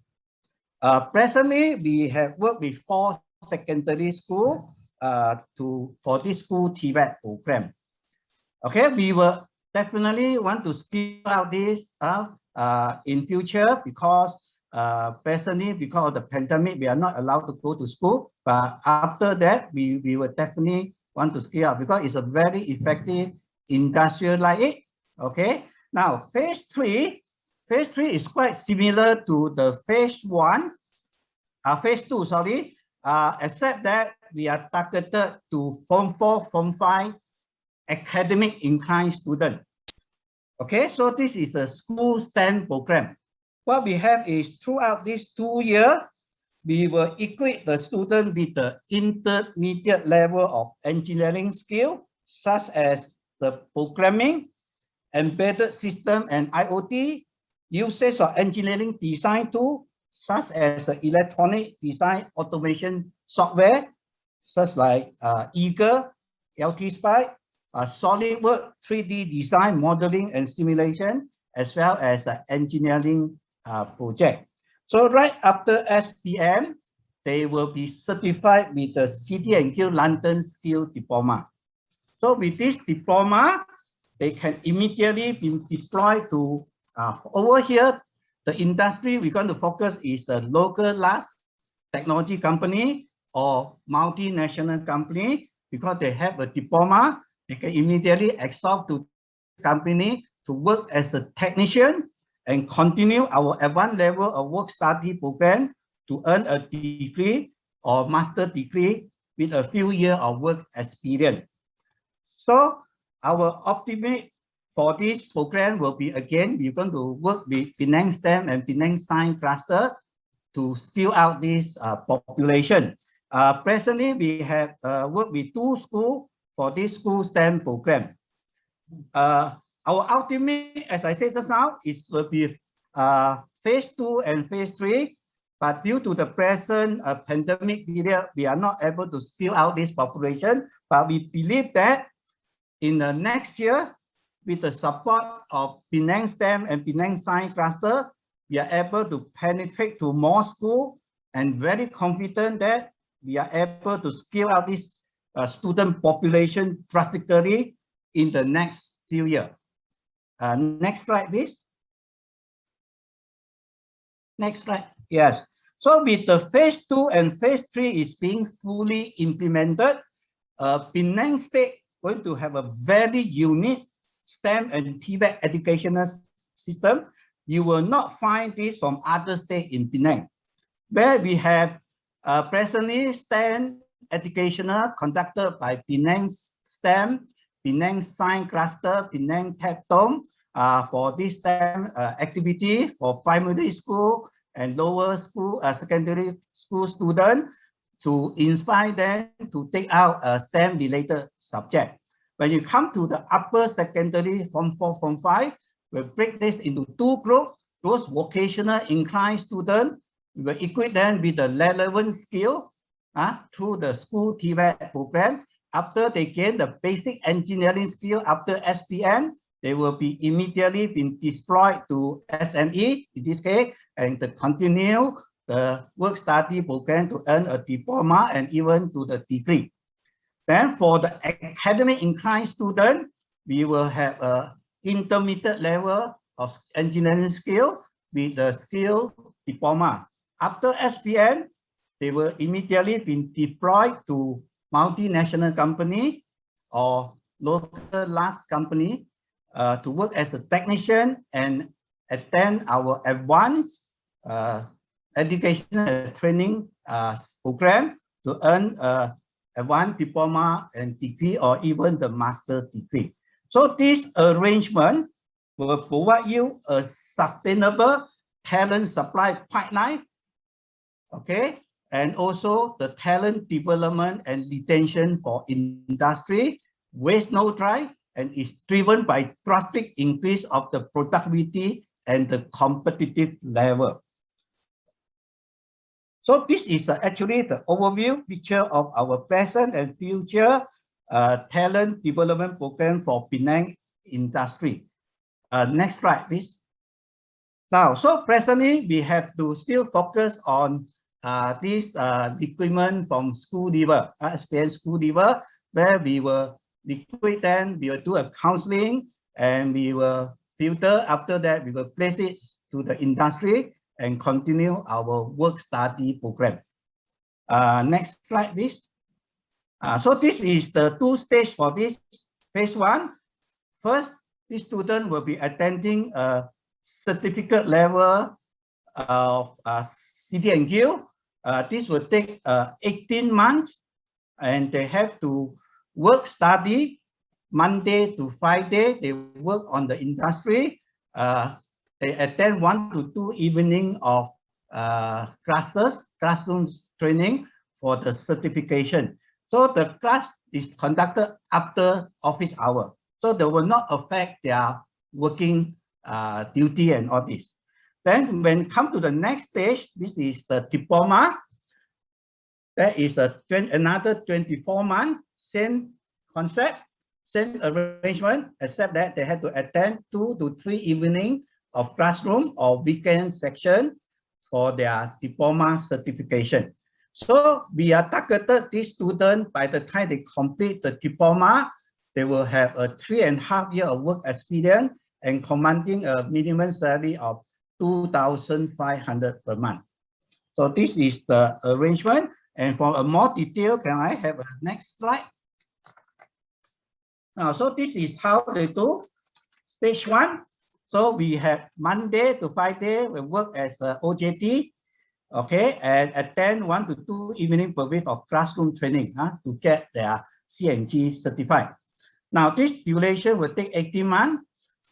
Presently, we have worked with 4 secondary schools for this school TVET program. Okay, we will definitely want to scale out this in future, because presently, because of the pandemic, we are not allowed to go to school. But after that, we will definitely want to scale up, because it's a very effective industrial like it. Okay, now phase 3 is quite similar to the phase 2, sorry, except that we are targeted to Form 4, Form 5 academic inclined student. Okay, so this is a school STEM program. What we have is, throughout these 2 years, we will equip the student with the intermediate level of engineering skill, such as the programming, embedded system and IoT, usage of engineering design tool, such as the electronic design automation software, such like Eagle, LT-Spike, SolidWorks 3D design, modeling and simulation, as well as engineering project. So right after SPM, they will be certified with the CT&Q London Skill Diploma. So with this diploma, they can immediately be deployed to, over here, the industry we're going to focus is the local large technology company or multinational company, because they have a diploma. They can immediately absorb to company to work as a technician and continue our advanced level of work study program to earn a degree or master degree with a few years of work experience. So our optimate for this program will be, again, we're going to work with Penang STEM and Penang Science cluster to fill out this population. Presently, we have worked with 2 schools for this school STEM program. Our ultimate, as I said just now, is will be phase 2 and phase 3. But due to the present pandemic period, we are not able to scale out this population. But we believe that in the next year, with the support of Penang STEM and Penang Science cluster, we are able to penetrate to more schools, and very confident that we are able to scale out this student population drastically in the next few years. Next slide, please. Next slide. Yes. So with the phase 2 and phase 3 is being fully implemented, Penang State going to have a very unique STEM and TVET educational system. You will not find this from other states in Penang, where we have presently STEM educational conducted by Penang STEM, Penang Science cluster, Penang TEPTOM for this STEM activity for primary school and lower school, secondary school students, to inspire them to take out a STEM related subject. When you come to the upper secondary Form 4, Form 5, we'll break this into 2 groups. Those vocational inclined students, we will equip them with the relevant skill through the school TVET program. After they gain the basic engineering skill after SPM, they will be immediately been deployed to SME in this case, and to continue the work study program to earn a diploma and even to the degree. Then for the academic inclined student, we will have a intermediate level of engineering skill with the skill diploma. After SPM, they will immediately be deployed to multinational company or local large company to work as a technician and attend our advanced educational training program to earn advanced diploma and degree or even the master degree. So this arrangement will provide you a sustainable talent supply pipeline, okay, and also the talent development and retention for industry, waste no dry, and is driven by drastic increase of the productivity and the competitive level. So this is actually the overview picture of our present and future talent development program for Penang industry. Next slide, please. Now, so presently we have to still focus on this recruitment from school level, experience school level, where we will recruit them, we will do a counseling, and we will filter. After that, we will place it to the industry and continue our work study program. Next slide, please. So this is the two stage for this phase one. First, this student will be attending a certificate level of CDNQ. This will take 18 months, and they have to work study Monday to Friday. They work on the industry. They attend 1 to 2 evening of classroom training for the certification. So the class is conducted after office hour. So they will not affect their working duty and all this. Then when come to the next stage, this is the diploma. There is another 24 months, same concept, same arrangement, except that they have to attend 2 to 3 evening of classroom or weekend section for their diploma certification. So we are targeted this student by the time they complete the diploma, they will have a 3.5 years of work experience and commanding a minimum salary of 2,500 per month. So this is the arrangement. And for a more detail, can I have a next slide? Now, so this is how they do stage one. So we have Monday to Friday, we work as a OJT, okay, and attend 1 to 2 evening per week of classroom training to get their CNG certified. Now, this duration will take 18 months.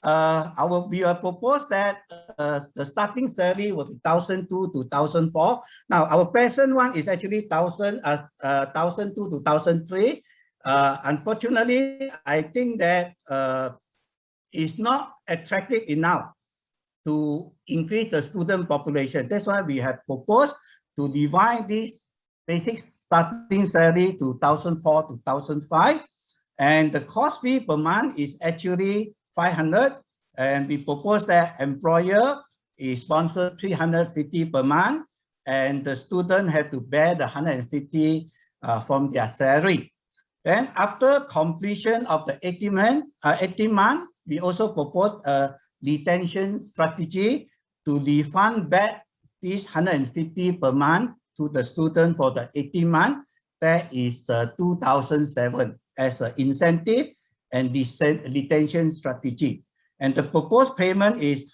We will propose that the starting salary will be 1,002 to 1,004. Now, our present one is actually 1,002 to 1,003. Unfortunately, I think that it's not attractive enough to increase the student population. That's why we have proposed to divide this basic starting salary to 1,004 to 1,005. And the cost fee per month is actually 500. And we propose that employer is sponsored 350 per month. And the student have to bear the 150 from their salary. Then after completion of the 18 months, we also propose a retention strategy to refund back this 150 per month to the student for the 18 months. That is 2,007 as an incentive and retention strategy. And the proposed payment is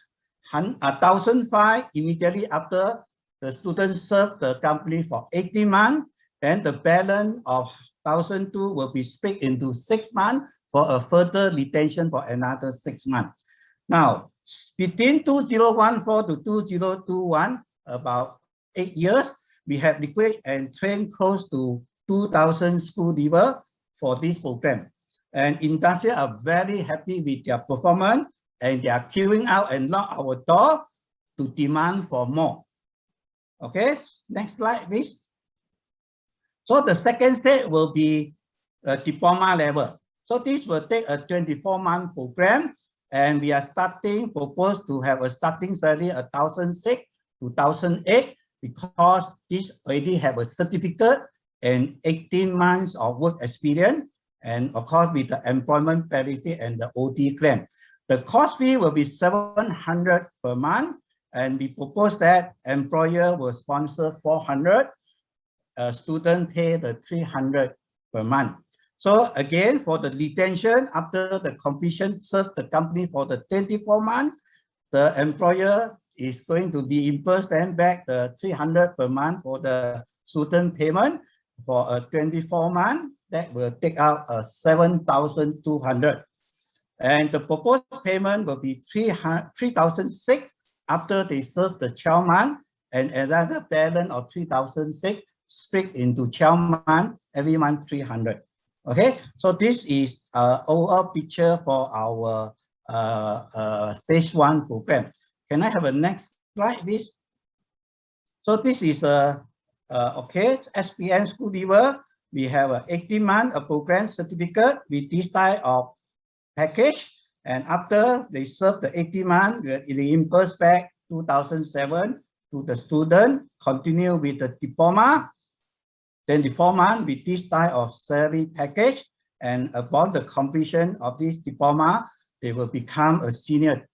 1,005 immediately after the student served the company for 18 months. Then the balance of 1,002 will be split into 6 months for a further retention for another 6 months. Now, between 2014 to 2021, about 8 years, we have recruited and trained close to 2,000 school leavers for this program. And industry are very happy with their performance, and they are queuing out and knock our door to demand for more. Okay, next slide, please. So the second stage will be a diploma level. So this will take a 24-month program, and we are proposed to have a starting salary of 1,006 to 1,008 because this already have a certificate and 18 months of work experience, and of course with the employment benefit and the OT claim. The cost fee will be 700 per month, and we propose that employer will sponsor 400, student pay the 300 per month. So again, for the retention, after the completion serves the company for the 24 months, the employer is going to reimburse them back the 300 per month for the student payment. For a 24 month, that will take out 7,200. And the proposed payment will be 3,006 after they serve the 12 month, and another balance of 3,006 split into 12 months, every month 300. Okay, so this is overall picture for our phase 1 program. Can I have a next slide, please? So this is okay, SPN school leaver. We have a 18-month program certificate with this type of package, and after they serve the 18 months, we reimburse back 2007 to the student, continue with the diploma, then the 4 months with this type of salary package, and upon the completion of this diploma, they will become a senior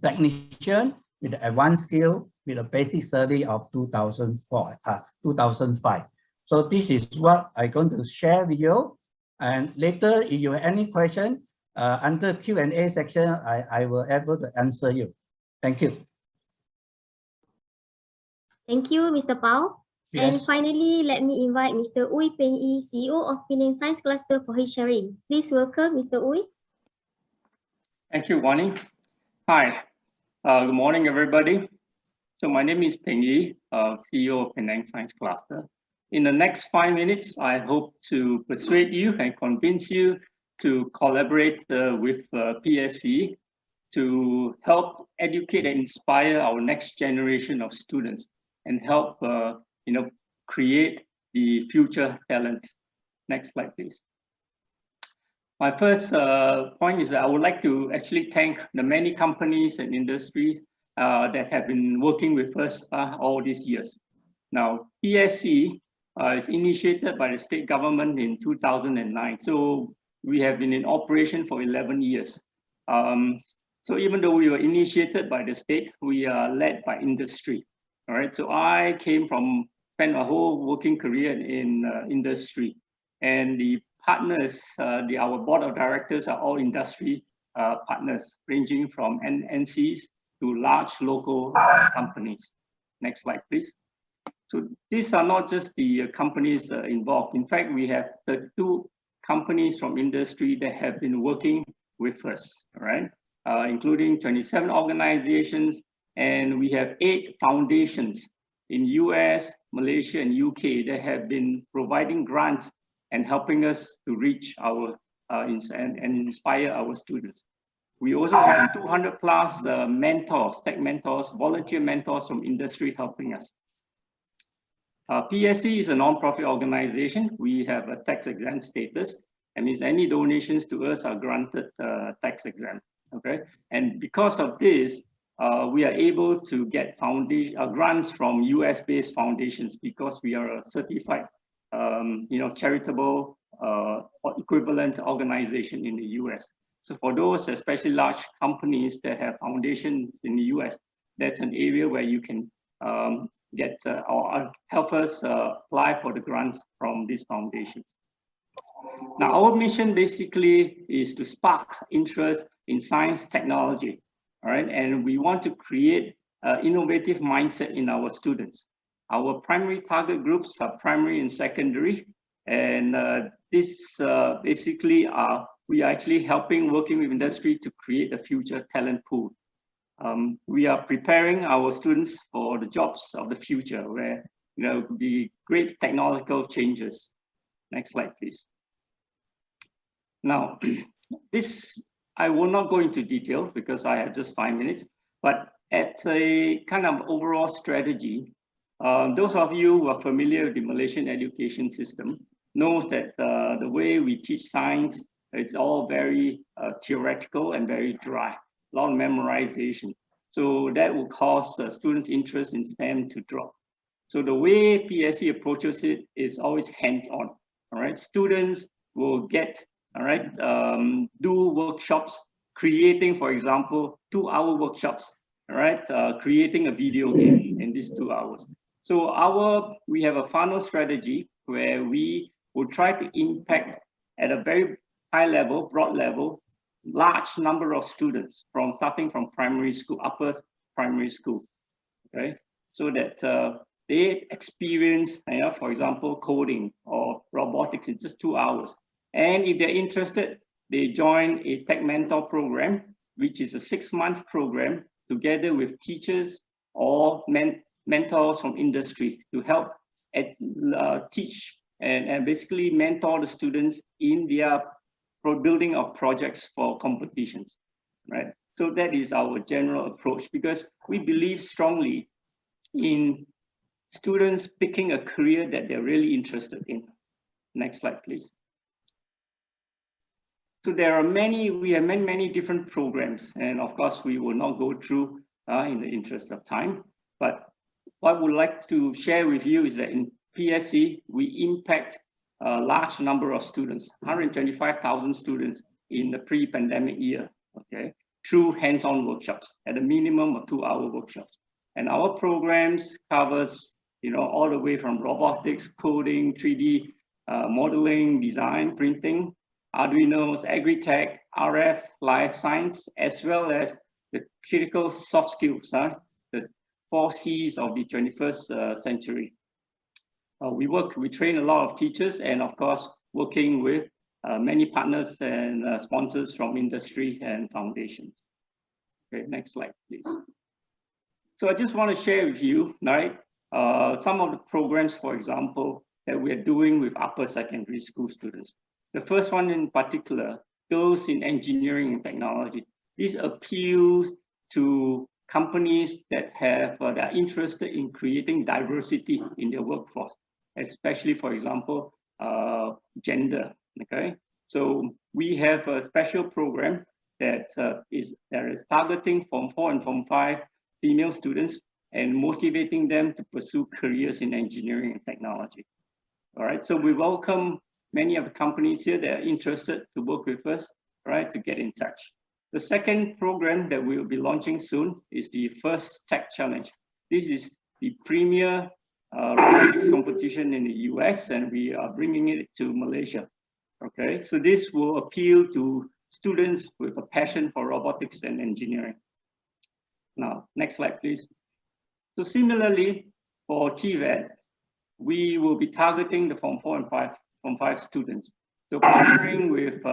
technician with the advanced skill with a basic salary of 2005. So this is what I'm going to share with you. And later, if you have any question, under Q&A section, I will able to answer you. Thank you. Thank you, Mr. Pao. Yes. And finally, let me invite Mr. Uy Peng Yi, CEO of Penang Science Cluster, for his sharing. Please welcome Mr. Uy. Thank you, Wani. Hi, good morning, everybody. So my name is Peng Yi, CEO of Penang Science Cluster. In the next 5 minutes, I hope to persuade you and convince you to collaborate with PSC to help educate and inspire our next generation of students and help create the future talent. Next slide, please. My first point is that I would like to actually thank the many companies and industries that have been working with us all these years. Now, PSC is initiated by the state government in 2009. So we have been in operation for 11 years. So even though we were initiated by the state, we are led by industry. All right. So I spent my whole working career in industry, and the partners, our board of directors are all industry partners, ranging from NCs to large local companies. Next slide, please. So these are not just the companies involved. In fact, we have 32 companies from industry that have been working with us, right? Including 27 organizations, and we have 8 foundations in US, Malaysia, and UK that have been providing grants and helping us to reach our and inspire our students. We also have 200 plus mentors, tech mentors, volunteer mentors from industry helping us. PSC is a non-profit organization. We have a tax exempt status. That means any donations to us are granted tax exempt. Okay, and because of this, we are able to get grants from US-based foundations because we are a certified, charitable or equivalent organization in the US. So for those, especially large companies that have foundations in the US, that's an area where you can get or help us apply for the grants from these foundations. Now, our mission basically is to spark interest in science technology, all right? And we want to create an innovative mindset in our students. Our primary target groups are primary and secondary, and this basically we are actually working with industry to create a future talent pool. We are preparing our students for the jobs of the future, where the great technological changes. Next slide, please. Now, this I will not go into detail because I have just 5 minutes, but as a kind of overall strategy, those of you who are familiar with the Malaysian education system knows that the way we teach science, it's all very theoretical and very dry, a lot of memorization. So that will cause students' interest in STEM to drop. So the way PSC approaches it is always hands-on. All right, students will get, all right, do workshops, creating, for example, 2-hour workshops, all right, creating a video game in these 2 hours. So we have a funnel strategy where we will try to impact at a very high level, broad level, large number of students starting from primary school, upper primary school, okay? So that they experience, for example, coding or robotics in just 2 hours. And if they're interested, they join a Tech Mentor program, which is a 6-month program together with teachers or mentors from industry to help teach and basically mentor the students in their building of projects for competitions, right? So that is our general approach, because we believe strongly in students picking a career that they're really interested in. Next slide, please. So we have many different programs, and of course we will not go through in the interest of time. But what I would like to share with you is that in PSC, we impact a large number of students, 125,000 students in the pre-pandemic year, okay, through hands-on workshops at a minimum of 2-hour workshops. And our programs covers, all the way from robotics, coding, 3D modeling, design, printing, Arduinos, agri-tech, RF, life science, as well as the critical soft skills, the 4 C's of the 21st century. We train a lot of teachers, and of course, working with many partners and sponsors from industry and foundations. Okay, next slide, please. So I just want to share with you, right, some of the programs, for example, that we are doing with upper secondary school students. The first one in particular, those in engineering and technology. This appeals to companies that are interested in creating diversity in their workforce, especially, for example, gender. Okay, so we have a special program that is targeting Form 4 and Form 5 female students and motivating them to pursue careers in engineering and technology. All right, so we welcome many of the companies here that are interested to work with us, right, to get in touch. The second program that we will be launching soon is the First Tech Challenge. This is the premier robotics competition in the US, and we are bringing it to Malaysia. Okay, so this will appeal to students with a passion for robotics and engineering. Now, next slide, please. So similarly, for TVET, we will be targeting the Form 4 and Form 5 students. So partnering with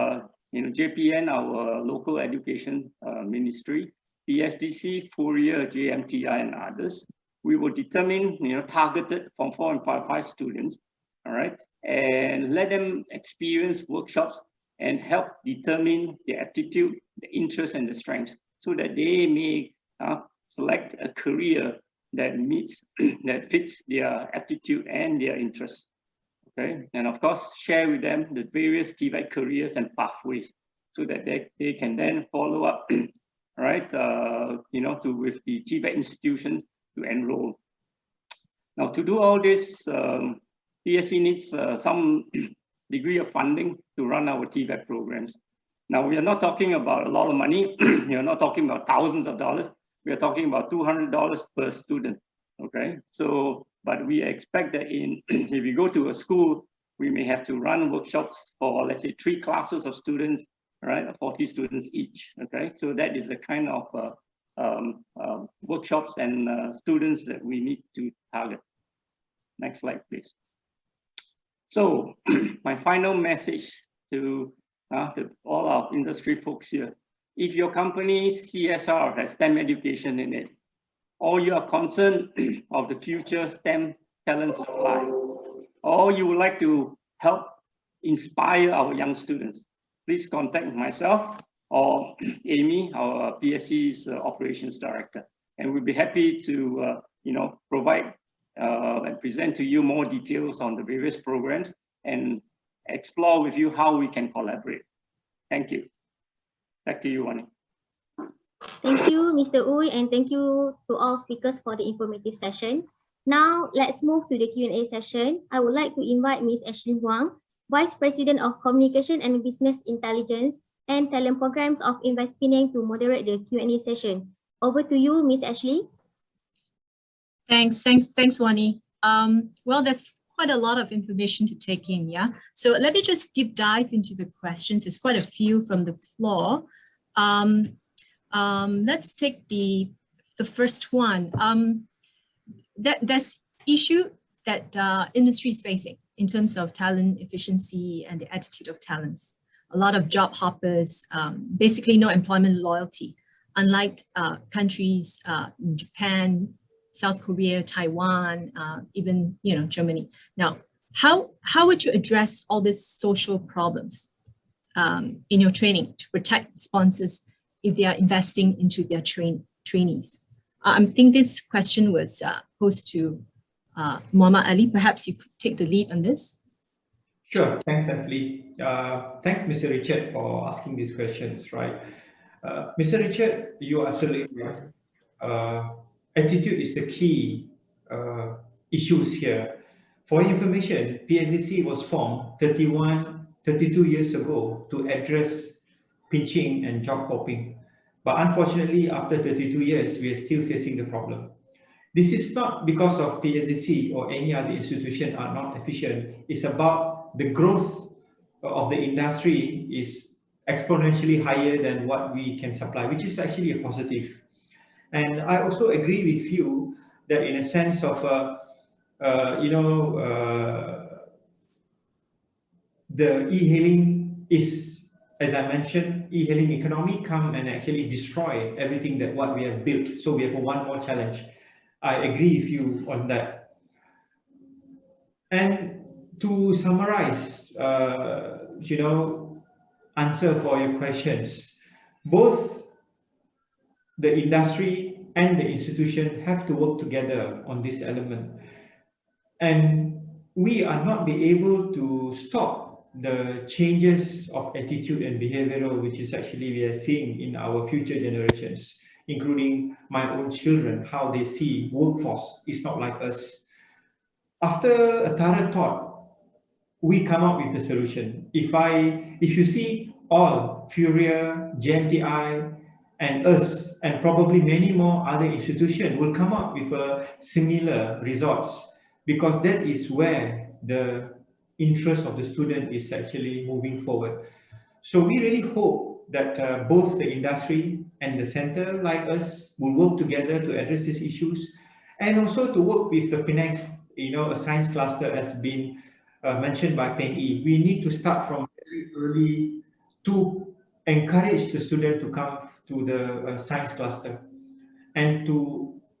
JPN, our local education ministry, the SDC, Fourier, JMTI, and others, we will determine targeted Form 4 and 5 students, all right, and let them experience workshops and help determine the aptitude, the interest, and the strengths, so that they may select a career that fits their aptitude and their interests. Okay, and of course, share with them the various TVET careers and pathways, so that they can then follow up, right, with the TVET institutions to enroll. Now, to do all this, PSC needs some degree of funding to run our TVET programs. Now, we are not talking about a lot of money. We are not talking about thousands of dollars. We are talking about $200 per student. Okay, so, but we expect that if we go to a school, we may have to run workshops for, let's say, 3 classes of students, right, 40 students each. Okay, so that is the kind of workshops and students that we need to target. Next slide, please. So my final message to all our industry folks here: if your company's CSR has STEM education in it, or you are concerned of the future STEM talent supply, or you would like to help inspire our young students, please contact myself or Amy, our PSC's operations director, and we'll be happy to provide and present to you more details on the various programs and explore with you how we can collaborate. Thank you. Back to you, Wani. Thank you, Mr. Uy, and thank you to all speakers for the informative session. Now, let's move to the Q&A session. I would like to invite Ms. Ashley Huang, Vice President of Communication and Business Intelligence and Talent Programs of InvestPenang, to moderate the Q&A session. Over to you, Ms. Ashley. Thanks, Wani. Well, there's quite a lot of information to take in, yeah? So let me just deep dive into the questions. There's quite a few from the floor. Let's take the first one. There's issue that industry is facing in terms of talent efficiency and the attitude of talents. A lot of job hoppers, basically no employment loyalty, unlike countries in Japan, South Korea, Taiwan, even Germany. Now, how would you address all these social problems in your training to protect sponsors if they are investing into their trainees? I think this question was posed to Muhammad Ali. Perhaps you could take the lead on this. Sure, thanks, Ashley. Thanks, Mr. Richard, for asking these questions, right? Mr. Richard, you're absolutely right. Attitude is the key issues here. For information, PSDC was formed 32 years ago to address pinching and job hopping. But unfortunately, after 32 years, we are still facing the problem. This is not because of PSDC or any other institution are not efficient. It's about the growth of the industry is exponentially higher than what we can supply, which is actually a positive. And I also agree with you that in a sense of, the e-hailing is, as I mentioned, e-hailing economy come and actually destroy everything that what we have built. So we have one more challenge. I agree with you on that. And to summarize, answer for your questions, both the industry and the institution have to work together on this element. And we are not be able to stop the changes of attitude and behavioral, which is actually we are seeing in our future generations, including my own children, how they see workforce is not like us. After a thorough thought, we come up with the solution. If you see all Furia, JMTI, and us, and probably many more other institutions will come up with a similar results, because that is where the interest of the student is actually moving forward. So we really hope that both the industry and the center like us will work together to address these issues, and also to work with the Penang, a science cluster has been mentioned by Peng Yi. We need to start from very early to encourage the student to come to the science cluster. And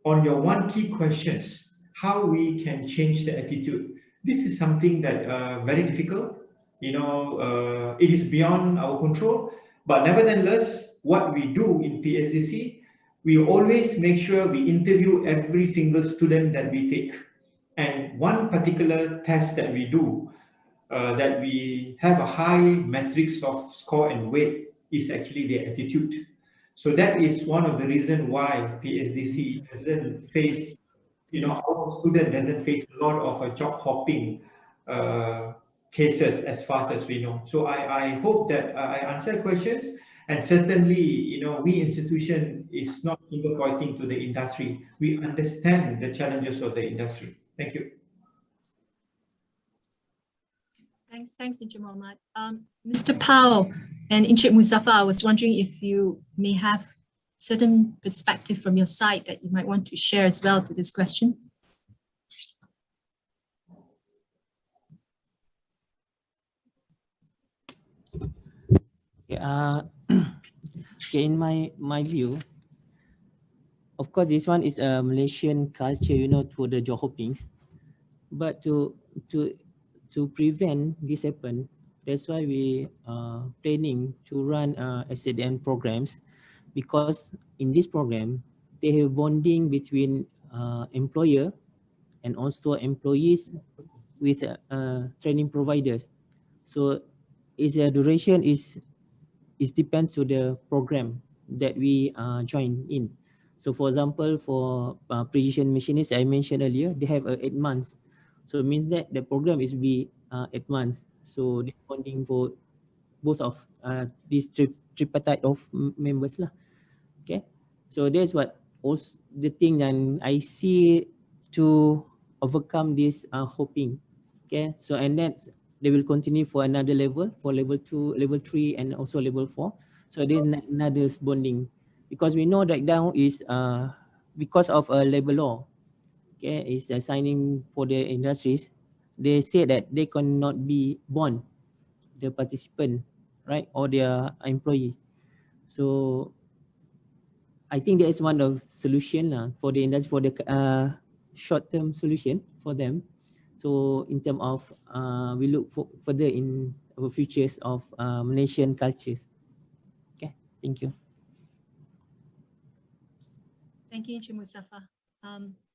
on your one key questions, how we can change the attitude. This is something that very difficult. It is beyond our control. But nevertheless, what we do in PSDC, we always make sure we interview every single student that we take. And one particular test that we do, that we have a high matrix of score and weight, is actually their attitude. So that is one of the reasons why PSDC doesn't face, our student doesn't face a lot of job hopping cases as fast as we know. So I hope that I answered questions, and certainly, we institution is not finger pointing to the industry. We understand the challenges of the industry. Thank you. Thanks, Encik Muhammad. Mr. Pao and Encik Muzaffar, I was wondering if you may have certain perspective from your side that you might want to share as well to this question. Okay, in my view, of course, this one is a Malaysian culture, for the job hopping. But to prevent this happen, that's why we planning to run SADM programs, because in this program they have bonding between employer and also employees with training providers. So its duration is depends to the program that we join in. So for example, for precision machinists, I mentioned earlier, they have 8 months. So it means that the program is be 8 months. So they're bonding for both of these tripartite of members lah. Okay, so that's what also the thing that I see to overcome this hopping Okay, so and then they will continue for another level, for level 2, level 3, and also level 4. So there's another bonding, because we know that now is because of a labor law, okay, is assigning for the industries. They say that they cannot be bond the participant, right, or their employee. So I think that is one of solution for the industry, for the short-term solution for them. So in terms of we look for further in our futures of Malaysian cultures. Okay, thank you. Thank you, Encik Mustafa.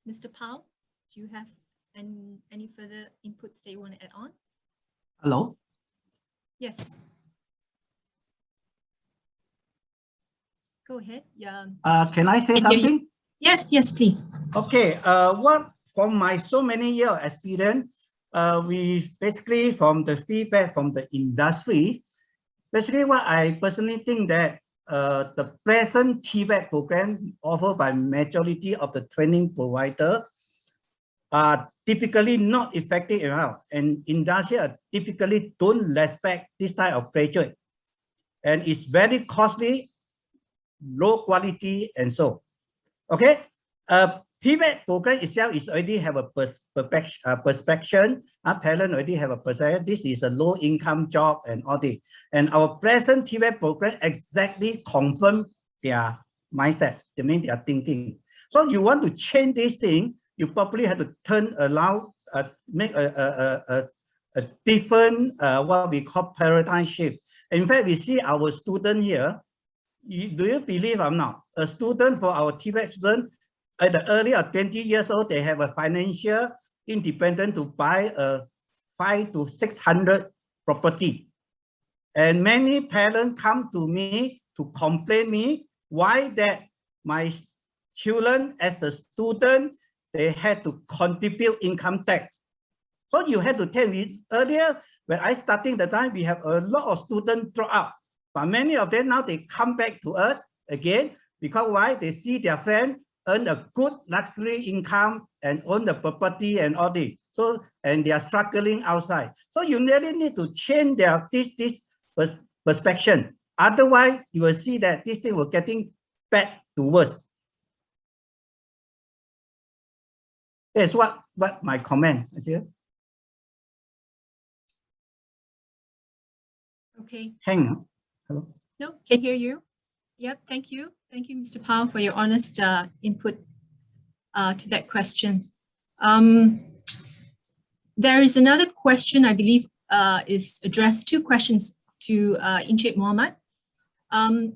Mr. Pao, do you have any further inputs that you want to add on? Hello. Yes. Go ahead. Yeah. Can I say something? Yes, yes, please. Okay. What from my so many year experience, we basically from the feedback from the industry, basically what I personally think that the present TVET program offered by majority of the training provider are typically not effective enough, and industry typically don't respect this type of graduate, and it's very costly, low quality, and so. Okay, TVET program itself is already have a perception. Talent already have a perception. This is a low income job and all this. And our present TVET program exactly confirm their mindset. They mean their thinking. So you want to change this thing, you probably have to turn around, make a different what we call paradigm shift. In fact, we see our student here. Do you believe or not? A student for our TVET student at the early of 20 years old, they have a financial independent to buy a 500 to 600 property. And many parents come to me to complain me why that my children as a student, they had to contribute income tax. So you had to tell me earlier, when I starting the time, we have a lot of students drop out. But many of them now they come back to us again because why? They see their friend earn a good luxury income and own the property and all this. So and they are struggling outside. So you really need to change their this perspective. Otherwise, you will see that this thing will getting bad to worse. That's what my comment is here. Okay. Hang on. Hello. No, can hear you. Yep, thank you. Thank you, Mr. Pao, for your honest input to that question. There is another question, I believe, is addressed, two questions to Encik Mohamad.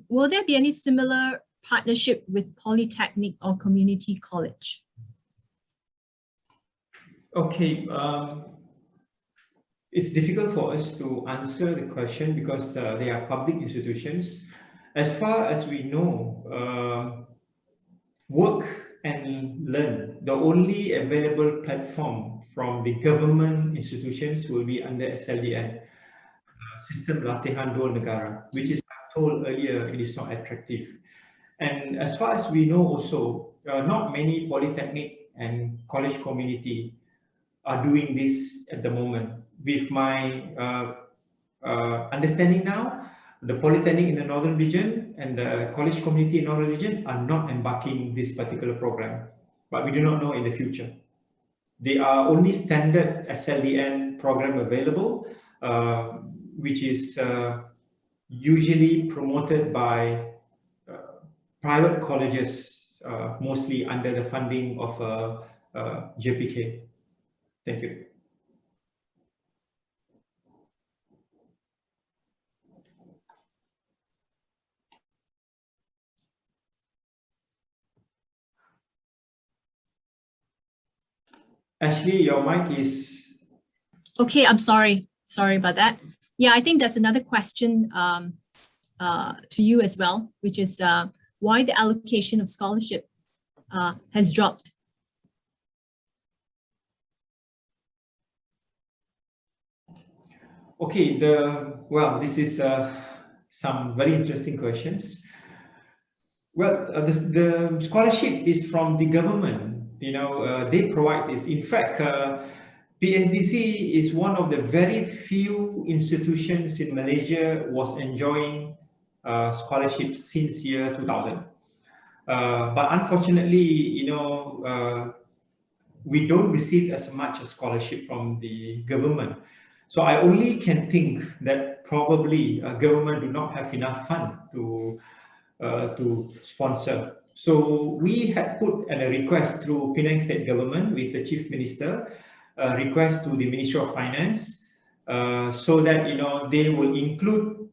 Will there be any similar partnership with Polytechnic or community college? Okay, it's difficult for us to answer the question because they are public institutions. As far as we know, work and learn, the only available platform from the government institutions will be under SLDN, System Latihan Dua Negara, which is told earlier, it is not attractive. And as far as we know also, not many polytechnic and college community are doing this at the moment. With my understanding now, the polytechnic in the northern region and the college community in the northern region are not embarking this particular program, but we do not know in the future. They are only standard SLDN program available, which is usually promoted by private colleges, mostly under the funding of JPK. Thank you. Ashley, your mic is... Okay, I'm sorry. Sorry about that. Yeah, I think that's another question to you as well, which is why the allocation of scholarship has dropped. Okay, well, this is some very interesting questions. Well, the scholarship is from the government. You know, they provide this. In fact, PSDC is one of the very few institutions in Malaysia was enjoying scholarship since year 2000. But unfortunately, we don't receive as much scholarship from the government. So I only can think that probably government do not have enough fund to sponsor. So we had put a request through Penang State Government with the Chief Minister, a request to the Ministry of Finance, so that they will include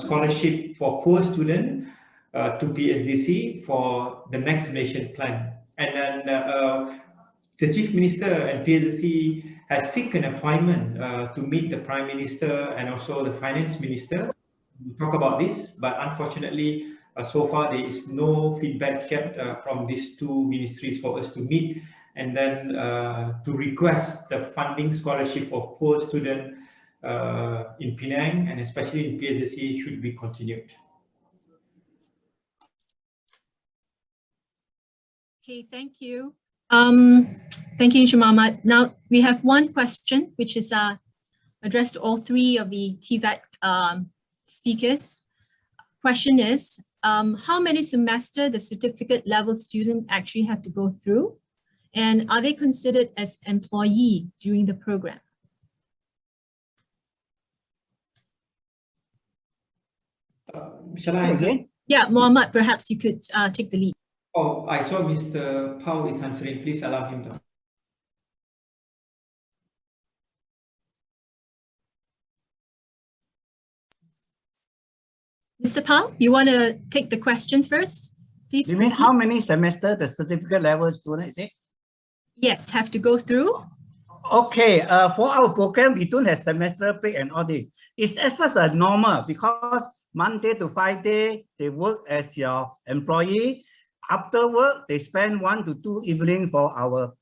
scholarship for poor student to PSDC for the next Malaysian plan. And then the Chief Minister and PSDC has seek an appointment to meet the Prime Minister and also the Finance Minister to talk about this, but unfortunately, so far there is no feedback yet from these two ministries for us to meet and then to request the funding scholarship for poor student in Penang and especially in PSDC should be continued. Okay, thank you. Thank you, Encik Mohamad. Now we have one question which is addressed to all three of the TVET speakers. Question is, how many semesters the certificate level student actually have to go through? And are they considered as employee during the program? Shall I answer? Yeah, Mohamad, perhaps you could take the lead. Oh, I saw Mr. Pao is answering. Please allow him to. Mr. Pao, you want to take the question first? Please You mean proceed. how many semesters the certificate level student is it? Yes, have to go through. Okay, for our program, we don't have semester break and all this. It's just a normal because Monday to Friday, they work as your employee. After work, they spend 1 to 2 evenings for our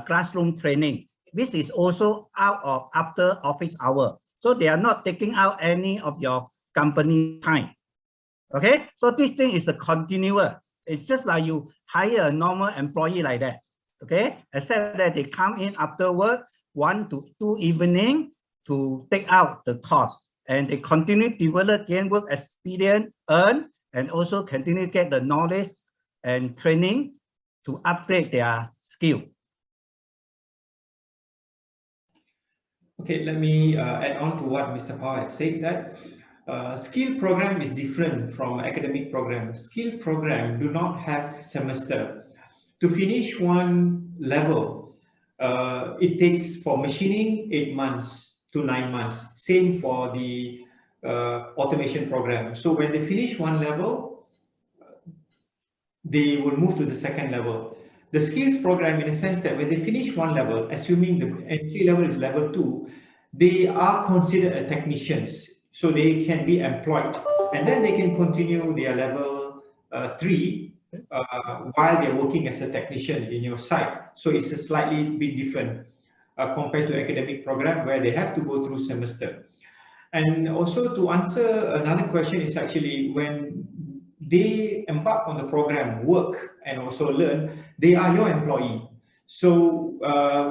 classroom training. This is also out of after office hour. So they are not taking out any of your company time. Okay, so this thing is a continuous. It's just like you hire a normal employee like that. Okay, except that they come in after work 1 to 2 evening to take out the cost, and they continue develop gain work experience, earn, and also continue get the knowledge and training to upgrade their skill. Okay, let me add on to what Mr. Pao had said that skill program is different from academic program. Skill program do not have semester. To finish one level, it takes for machining 8 months to 9 months. Same for the automation program. So when they finish one level, they will move to the second level. The skills program, in a sense that when they finish one level, assuming the entry level is level 2, they are considered a technicians. So they can be employed and then they can continue their level 3 while they're working as a technician in your site. So it's a slightly bit different compared to academic program where they have to go through semester. And also to answer another question is actually when they embark on the program, work and also learn, they are your employee. So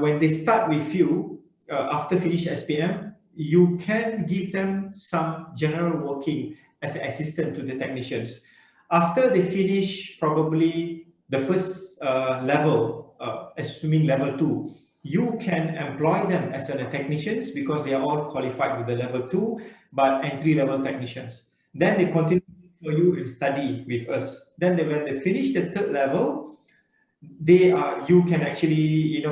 when they start with you, after finish SPM, you can give them some general working as an assistant to the technicians. After they finish probably the first level, assuming level 2, you can employ them as a technicians because they are all qualified with the level 2, but entry-level technicians. Then they continue for you and study with us. Then when they finish the third level, you can actually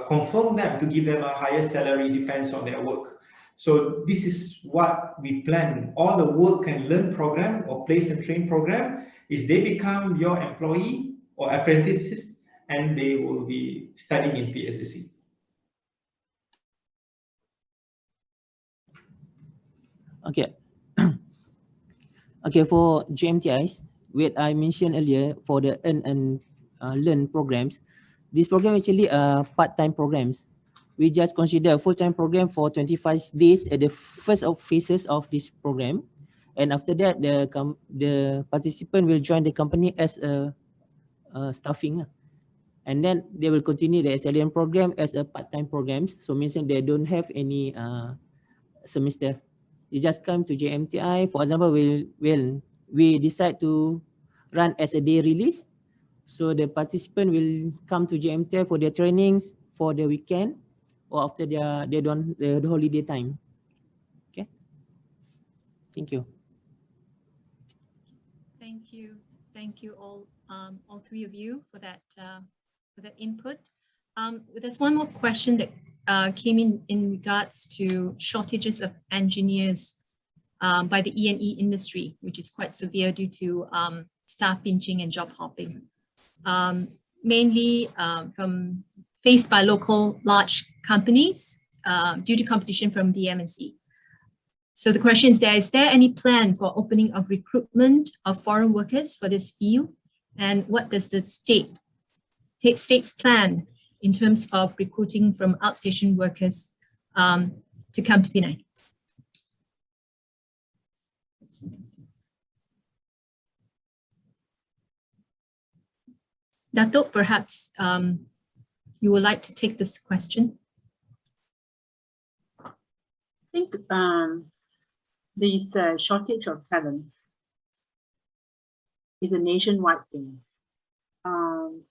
confirm them to give them a higher salary, depends on their work. So this is what we plan. All the work and learn program or place and train program is they become your employee or apprentices and they will be studying in PSDC. Okay. Okay, for GMTIs, what I mentioned earlier for the earn and learn programs, this program actually part-time programs. We just consider a full-time program for 25 days at the first of phases of this program. And after that, the participant will join the company as a staffing. And then they will continue the SLM program as a part-time programs. So means that they don't have any semester. They just come to JMTI. For example, we decide to run as a day release. So the participant will come to JMTI for their trainings for the weekend or after the holiday time. Okay. Thank you. Thank you all three of you for that input. There's one more question that came in regards to shortages of engineers by the E&E industry, which is quite severe due to staff pinching and job hopping, mainly faced by local large companies due to competition from the MNC. So the question is there any plan for opening of recruitment of foreign workers for this field? And what does the state's plan in terms of recruiting from outstation workers to come to Penang? Datuk, perhaps you would like to take this question. I think this shortage of talent is a nationwide thing. And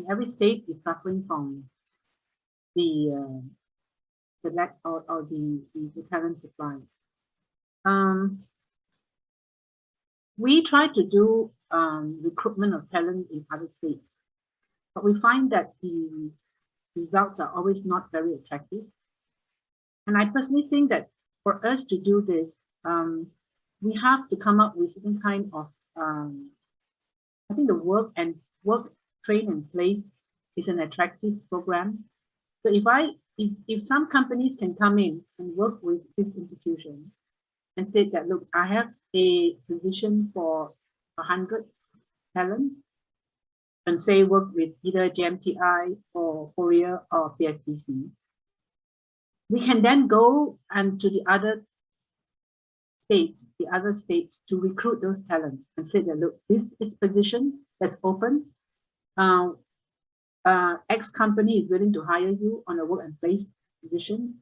every state is suffering from the lack or the talent supply. We try to do recruitment of talent in other states, but we find that the results are always not very attractive. And I personally think that for us to do this, we have to come up with certain kind of, I think the work train and place is an attractive program. So if some companies can come in and work with this institution and say that, look, I have a position for 100 talent, and say work with either JMTI or Korea or PSDC, we can then go and to the other states to recruit those talents and say that, look, this is position that's open. X company is willing to hire you on a work and place position.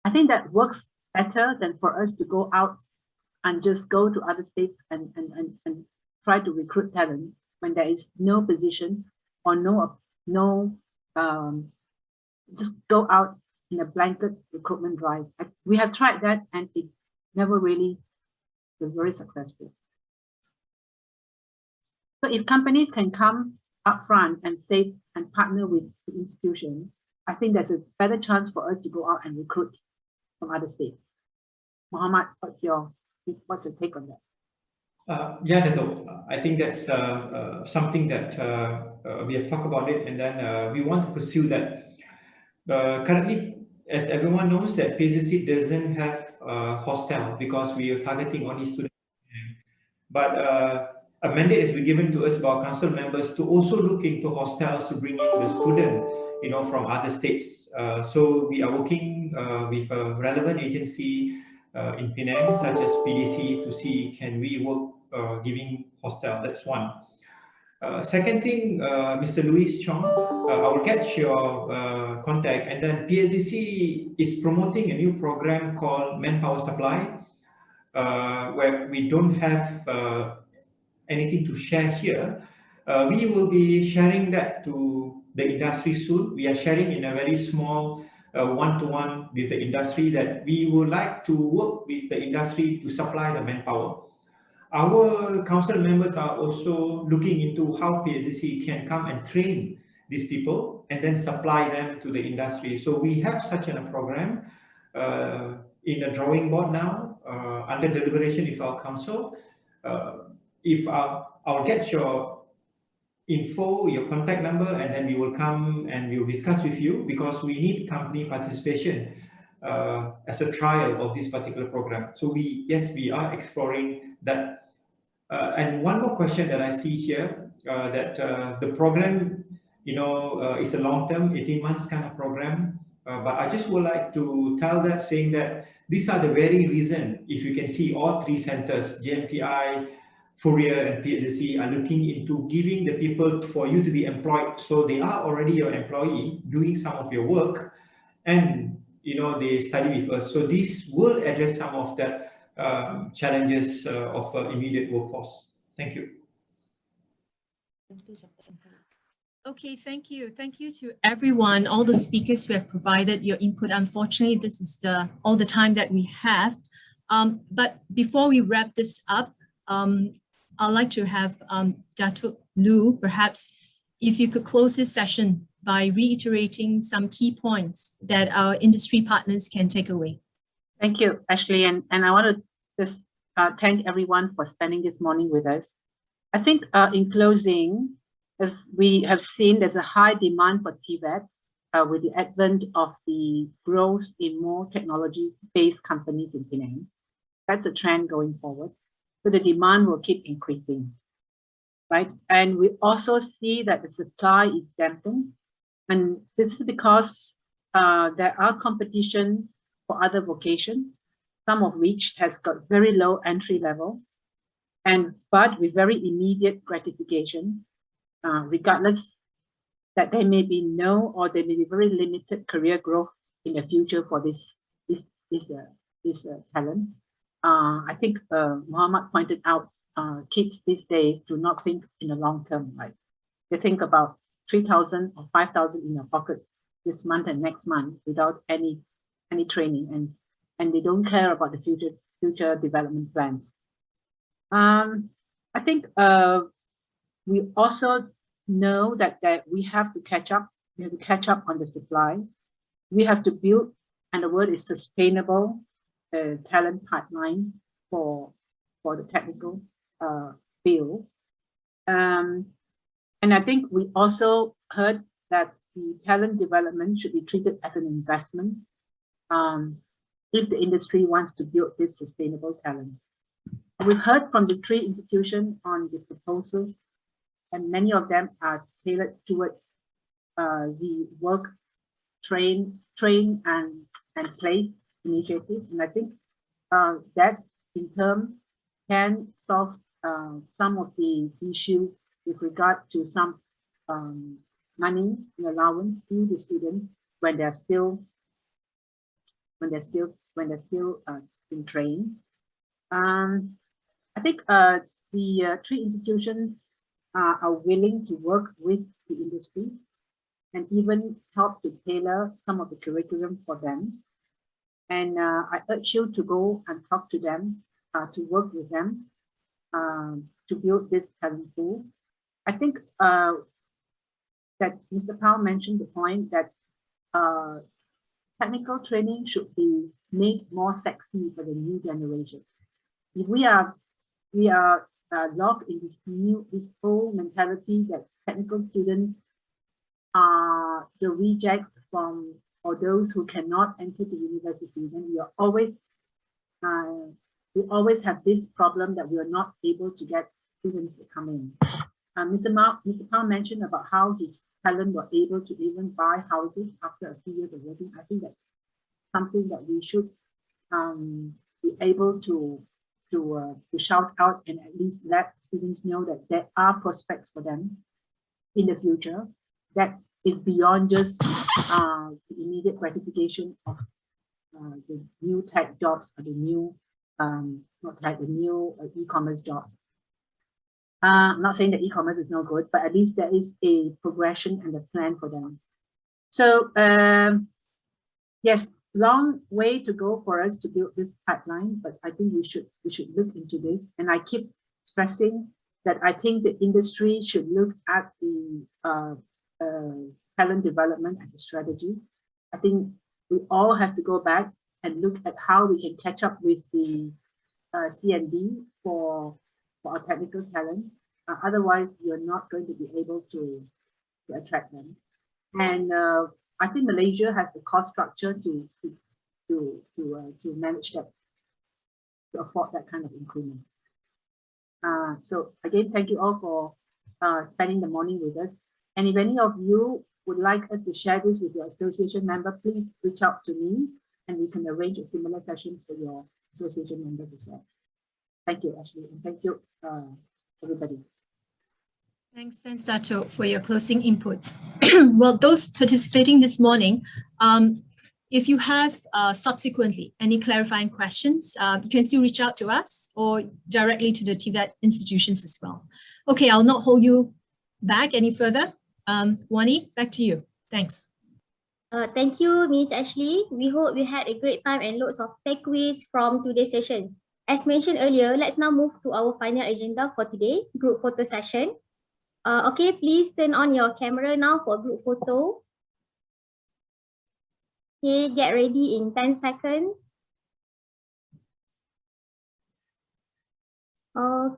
I think that works better than for us to go out and just go to other states and try to recruit talent when there is no position or just go out in a blanket recruitment drive. We have tried that and it never really was very successful. So if companies can come up front and say and partner with the institution, I think there's a better chance for us to go out and recruit from other states. Muhammad, what's your take on that? Yeah, Dato', I think that's something that we have talked about it, and then we want to pursue that. Currently, as everyone knows, that PSC doesn't have hostel because we are targeting only students. But a mandate has been given to us by our council members to also look into hostels to bring in the student, from other states. So we are working with a relevant agency in Penang, such as PDC, to see can we work giving hostel. That's one. Second thing, Mr. Louis Chong, I will get your contact, and then PSDC is promoting a new program called Manpower Supply, where we don't have anything to share here. We will be sharing that to the industry soon. We are sharing in a very small one-to-one with the industry that we would like to work with the industry to supply the manpower. Our council members are also looking into how PSDC can come and train these people and then supply them to the industry. So we have such a program in a drawing board now, under deliberation with our council. If I'll get your info, your contact number, and then we will come and we will discuss with you, because we need company participation as a trial of this particular program. So we are exploring that. And one more question that I see here, that the program, is a long-term, 18 months kind of program. But I just would like to tell that, saying that these are the very reason, if you can see all three centers, JMTI, Fourier and PhD are looking into giving the people for you to be employed, so they are already your employee doing some of your work, and they study with us. So this will address some of that challenges of immediate workforce. Thank you. Okay, thank you. Thank you to everyone, all the speakers who have provided your input. Unfortunately, this is all the time that we have. But before we wrap this up, I'd like to have Datuk Lu, perhaps if you could close this session by reiterating some key points that our industry partners can take away. Thank you, Ashley. And I want to just thank everyone for spending this morning with us. I think in closing, as we have seen, there's a high demand for TVET with the advent of the growth in more technology-based companies in Penang. That's a trend going forward. So the demand will keep increasing, right? And we also see that the supply is dampened. And this is because there are competition for other vocations, some of which has got very low entry level, but with very immediate gratification, regardless that there may be no or there may be very limited career growth in the future for this talent. I think Muhammad pointed out kids these days do not think in the long term, right? They think about 3,000 or 5,000 in their pocket this month and next month without any training, and they don't care about the future development plans. I think we also know that we have to catch up. We have to catch up on the supply. We have to build, and the word is sustainable, talent pipeline for the technical field. And I think we also heard that the talent development should be treated as an investment if the industry wants to build this sustainable talent. We heard from the 3 institutions on the proposals, and many of them are tailored towards the work, train and place initiative. And I think that in turn can solve some of the issues with regard to some money and allowance to the students when they're still in training. I think the 3 institutions are willing to work with the industries and even help to tailor some of the curriculum for them. And I urge you to go and talk to them, to work with them, to build this talent pool. I think that Mr. Powell mentioned the point that technical training should be made more sexy for the new generation. If we are locked in this old mentality that technical students are the rejects from, or those who cannot enter the university, then we always have this problem that we are not able to get students to come in. Mr. Powell mentioned about how his talent were able to even buy houses after a few years of working. I think that's something that we should be able to shout out and at least let students know that there are prospects for them in the future that is beyond just the immediate gratification of the new tech jobs or the new e-commerce jobs. I'm not saying that e-commerce is no good, but at least there is a progression and a plan for them. So yes, long way to go for us to build this pipeline, but I think we should look into this. And I keep stressing that I think the industry should look at the talent development as a strategy. I think we all have to go back and look at how we can catch up with the CND for our technical talent. Otherwise, you're not going to be able to attract them. And I think Malaysia has the cost structure to manage that, to afford that kind of increment. So again, thank you all for spending the morning with us. And if any of you would like us to share this with your association member, please reach out to me and we can arrange a similar session for your association members as well. Thank you, Ashley, and thank you, everybody. Thanks, Dato, for your closing inputs. Well, those participating this morning, if you have subsequently any clarifying questions, you can still reach out to us or directly to the TVET institutions as well. Okay, I'll not hold you back any further. Wani, back to you. Thanks. Thank you, Ms. Ashley. We hope you had a great time and loads of takeaways from today's session. As mentioned earlier, let's now move to our final agenda for today, group photo session. Okay, please turn on your camera now for group photo. Okay, get ready in 10 seconds.